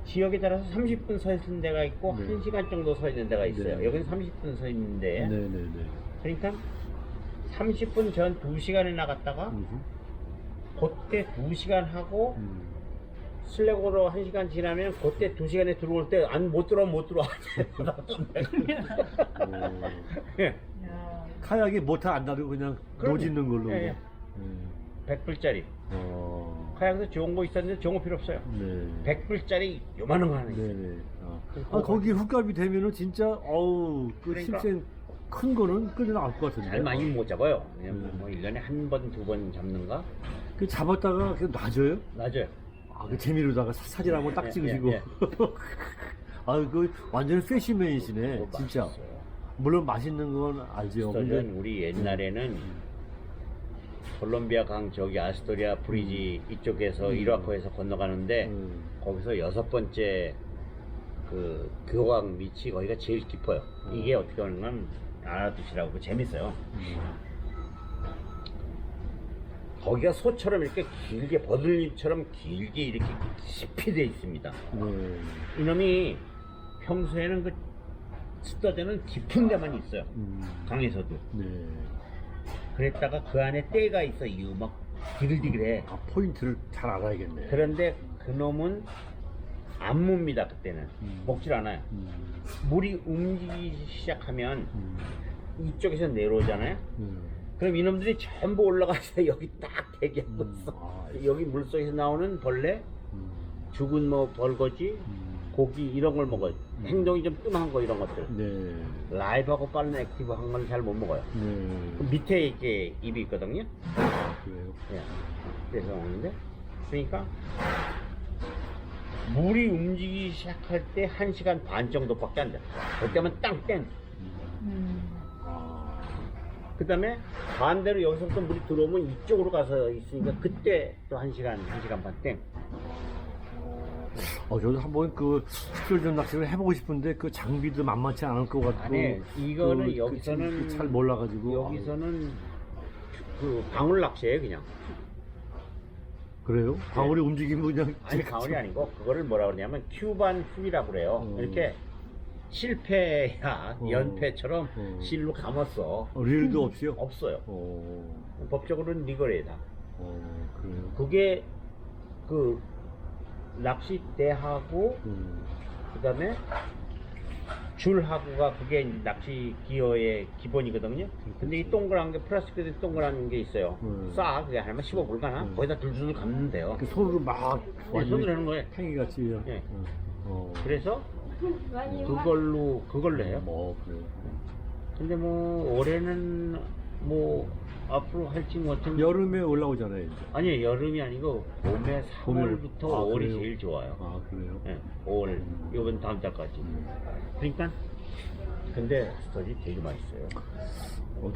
Speaker 2: 지역에 따라서 30분 서 있는 데가 있고
Speaker 1: 네.
Speaker 2: 1시간 정도 서 있는 데가 있어요.
Speaker 1: 네.
Speaker 2: 여기는 30분 서 있는데
Speaker 1: 네네네.
Speaker 2: 그러니까 30분 전 2시간에 나갔다가 그때 2시간 하고 실내고로 1시간 지나면 그때 2시간에 들어올 때 못 들어오면 못 들어와. 예.
Speaker 3: 야,
Speaker 1: 카약에 모터 안 달고 그냥
Speaker 2: 그럼요.
Speaker 1: 노짓는 걸로.
Speaker 2: 예, 예. 100불짜리 카약도 좋은 거 있었는데 좋은 거 필요 없어요.
Speaker 1: 네.
Speaker 2: 100불짜리 요만한 거 하나 있어요.
Speaker 1: 네네.
Speaker 2: 그거
Speaker 1: 아, 거기 훅갑이 되면은 진짜, 어우, 그
Speaker 2: 그러니까.
Speaker 1: 실생 큰 거는 끌려 나올 것 같은데.
Speaker 2: 잘 많이 못 잡아요. 그냥 뭐 1년에 한 번, 두 번 잡는가?
Speaker 1: 그 잡았다가 그냥 놔줘요?
Speaker 2: 맞아요.
Speaker 1: 아, 그 재미로다가 사진 한번 딱
Speaker 2: 예,
Speaker 1: 찍으시고.
Speaker 2: 예, 예.
Speaker 1: 아, 그 완전 패시맨이시네,
Speaker 2: 그거
Speaker 1: 진짜.
Speaker 2: 맛있어요.
Speaker 1: 물론 맛있는 건 알죠. 근데
Speaker 2: 스토리는 우리 옛날에는 콜롬비아 강 저기 아스토리아 브리지 이쪽에서 이라크에서 건너가는데 거기서 6번째 그 교광 밑이 거기가 제일 깊어요. 이게 어떻게 하는 건 알아두시라고 재밌어요. 거기가 소처럼 이렇게 길게 버들잎처럼 길게 이렇게 깊이 돼 있습니다.
Speaker 1: 네.
Speaker 2: 이놈이 평소에는 그 습도대는 깊은 데만 있어요. 강에서도.
Speaker 1: 네.
Speaker 2: 그랬다가 그 안에 때가 있어. 이거 막 디글디글해.
Speaker 1: 아, 포인트를 잘 알아야겠네.
Speaker 2: 그런데 그놈은 안 뭅니다. 그때는 먹질 않아요. 물이 움직이기 시작하면 이쪽에서 내려오잖아요. 그럼 이놈들이 전부 올라가서 여기 딱 대기하고 있어.
Speaker 1: 아,
Speaker 2: 여기 물속에서 나오는 벌레, 죽은 뭐 벌거지, 고기 이런 걸 먹어요. 행동이 좀 뜸한 거 이런 것들.
Speaker 1: 네.
Speaker 2: 라이브하고 빠른 액티브한 건 잘 못 먹어요.
Speaker 1: 네.
Speaker 2: 그 밑에 이렇게 입이 있거든요.
Speaker 1: 그래요.
Speaker 2: 예. 그래서 먹는데, 그러니까 물이 움직이기 시작할 때 1시간 반 정도밖에 안 돼. 그때면 땅땡. 그 다음에 반대로 여기서부터 물이 들어오면 이쪽으로 가서 있으니까 그때 또 1시간, 1시간 반 땡.
Speaker 1: 저도 한번 그 특별전 낚시를 해보고 싶은데 그 장비도 만만치 않을 것 같고.
Speaker 2: 아니, 이거는
Speaker 1: 그
Speaker 2: 여기서는
Speaker 1: 잘 몰라가지고.
Speaker 2: 여기서는 그 방울 낚시예요, 그냥.
Speaker 1: 그래요? 방울이 움직이면 그냥.
Speaker 2: 아니, 방울이 아니고 그거를 뭐라 그러냐면 큐반 훅이라고 그래요. 이렇게 실패야 연패처럼 실로 감았어.
Speaker 1: 릴도 없이요?
Speaker 2: 없어요.
Speaker 1: 어,
Speaker 2: 법적으로는 리거래요 다.
Speaker 1: 그래요.
Speaker 2: 그게 그 낚싯대하고 그다음에 줄하고가 그게 낚시 기어의 기본이거든요. 근데 이 동그란 게 플라스틱 동그란 게 있어요. 싸 그게 얼마 15불 가나? 거기다 둘둘 감는 돼요.
Speaker 1: 그 손으로 막.
Speaker 2: 네, 손으로 하는 거예요.
Speaker 1: 탱이같이.
Speaker 2: 예.
Speaker 1: 어.
Speaker 2: 그래서 그걸로 해요.
Speaker 1: 뭐, 그래요.
Speaker 2: 근데 뭐 올해는 뭐 앞으로 할지 못한
Speaker 1: 여름에 올라오잖아요, 이제.
Speaker 2: 아니 여름이 아니고 봄에 3월부터
Speaker 1: 아,
Speaker 2: 5월이
Speaker 1: 그래요?
Speaker 2: 제일 좋아요.
Speaker 1: 아, 그래요?
Speaker 2: 예, 5월 이번 다음 달까지. 그러니까 근데 스토리 되게 맛있어요.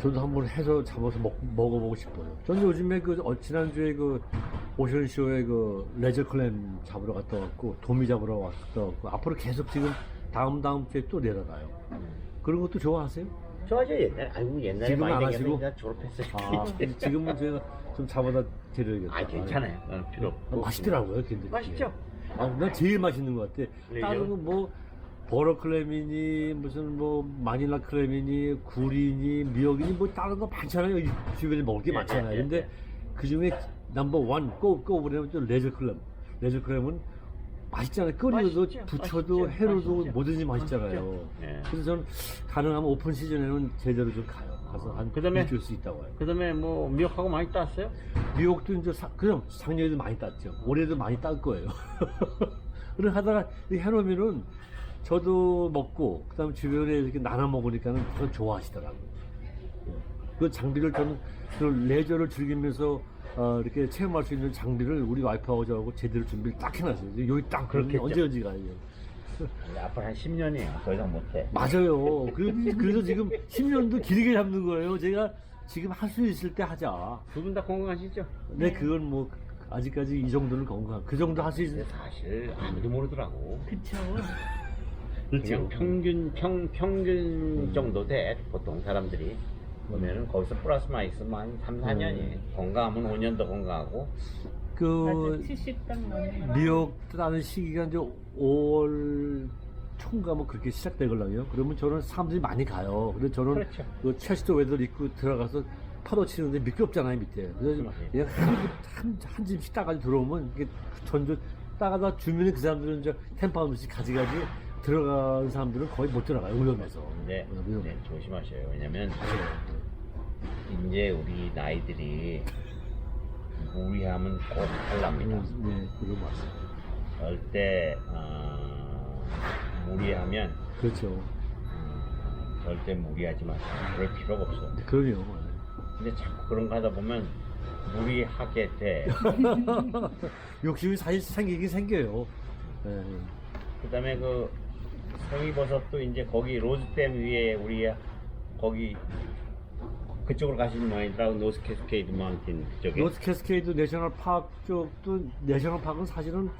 Speaker 1: 저도 한번 해서 잡아서 먹어보고 싶어요. 저는 요즘에 지난주에 그 오션쇼에 그 레저클램 잡으러 갔다 왔고, 도미 잡으러 갔다 왔고, 앞으로 계속 지금 다음 주에 또 내려가요. 그런 것도 좋아하세요?
Speaker 2: 좋아하죠 옛날. 아이고 옛날에
Speaker 1: 지금은 안
Speaker 2: 많이
Speaker 1: 하시고?
Speaker 2: 다녔는데 졸업했어요.
Speaker 1: 아, 지금은 제가 좀 잡아다 드려야겠다.
Speaker 2: 아 괜찮아요. 필요 없고.
Speaker 1: 맛있더라고요, 근데.
Speaker 2: 맛있죠?
Speaker 1: 난 제일 맛있는 것 같아.
Speaker 2: 그래요?
Speaker 1: 다른 거 뭐, 버러클램이니, 무슨 뭐, 마닐라 클램이니, 구리니, 미역이니, 뭐, 다른 거 많잖아요. 이 주변에 먹을 게
Speaker 2: 예,
Speaker 1: 많잖아요.
Speaker 2: 예, 예,
Speaker 1: 근데
Speaker 2: 예.
Speaker 1: 그 중에 넘버원, 꼽으려면 또 레저클램. 레저클램은 맛있잖아요. 끓여도,
Speaker 2: 맛있죠,
Speaker 1: 부쳐도,
Speaker 2: 맛있죠,
Speaker 1: 해로도
Speaker 2: 맛있죠.
Speaker 1: 뭐든지 맛있잖아요.
Speaker 2: 맛있죠. 예.
Speaker 1: 그래서 저는 가능하면 오픈 시즌에는 제대로 좀 가요. 가서 한
Speaker 2: 그다음에
Speaker 1: 일주일 수 있다고 해요.
Speaker 2: 그다음에 뭐 미역하고 많이 땄어요?
Speaker 1: 미역도 이제 그냥 작년에도 많이 땄죠. 올해도 많이 딸 거예요. 그래 하다가 이렇게 해놓으면은 저도 먹고 그다음에 주변에 이렇게 나눠 먹으니까는 그걸 좋아하시더라고요. 그 장비를 저는 그 레저를 즐기면서 이렇게 체험할 수 있는 장비를 우리 와이프하고 저하고 제대로 준비를 딱 해놨어요. 여기 딱 그렇게
Speaker 2: 그렇겠죠.
Speaker 1: 언제 가요.
Speaker 2: 앞으로 한 10년이에요. 더 이상 못해.
Speaker 1: 맞아요. 그래서 지금 10년도 길게 잡는 거예요. 제가 지금 할 수 있을 때 하자.
Speaker 2: 두 분 다 건강하시죠?
Speaker 1: 근데 그건 뭐 아직까지 이 정도는 건강. 그 정도 할 수
Speaker 2: 근데
Speaker 1: 있는.
Speaker 2: 사실 아무도 모르더라고.
Speaker 3: 그쵸.
Speaker 2: 그냥 평균 정도 돼 보통 사람들이. 그러면은 거기서 플러스 마이너스만 한 3, 4년이 건강하면 5년 더 건강하고
Speaker 1: 그
Speaker 3: 70 딱 넘네.
Speaker 1: 미역 따는 시기가 이제 5월 초인가 뭐 그렇게 시작되거든요. 그러면 저는 사람들이 많이 가요. 근데 저는
Speaker 2: 그렇죠.
Speaker 1: 그 체스트 웨더를 입고 들어가서 파도 치는데 미끄럽잖아요 밑에. 그래서
Speaker 2: 맞아요.
Speaker 1: 그냥 한 집씩 따가지고 들어오면 이게 전주 따가다 주면은 그 사람들은 이제 템파운드씩 가져가지 들어가는 사람들은 거의 못 들어가요. 위험해서.
Speaker 2: 네,
Speaker 1: 위험해.
Speaker 2: 네, 조심하셔요. 왜냐면 이제 우리 나이들이 무리하면 꼭 탈납니다.
Speaker 1: 네, 그거 맞습니다.
Speaker 2: 절대 무리하면
Speaker 1: 그렇죠.
Speaker 2: 절대 무리하지 마세요. 그럴 필요가 없어.
Speaker 1: 그럼요.
Speaker 2: 근데 자꾸 그런 거 하다 보면 무리하게 돼.
Speaker 1: 욕심이 사실 생기긴 생겨요. 네.
Speaker 2: 그다음에 그 송이버섯도 이제 거기 로즈댐 위에 우리 거기 그쪽으로 가시는 모양이더라고. 노스 캐스케이드 마운틴 그쪽에.
Speaker 1: 노스 캐스케이드 내셔널 파크 쪽도 내셔널 파크는 사실은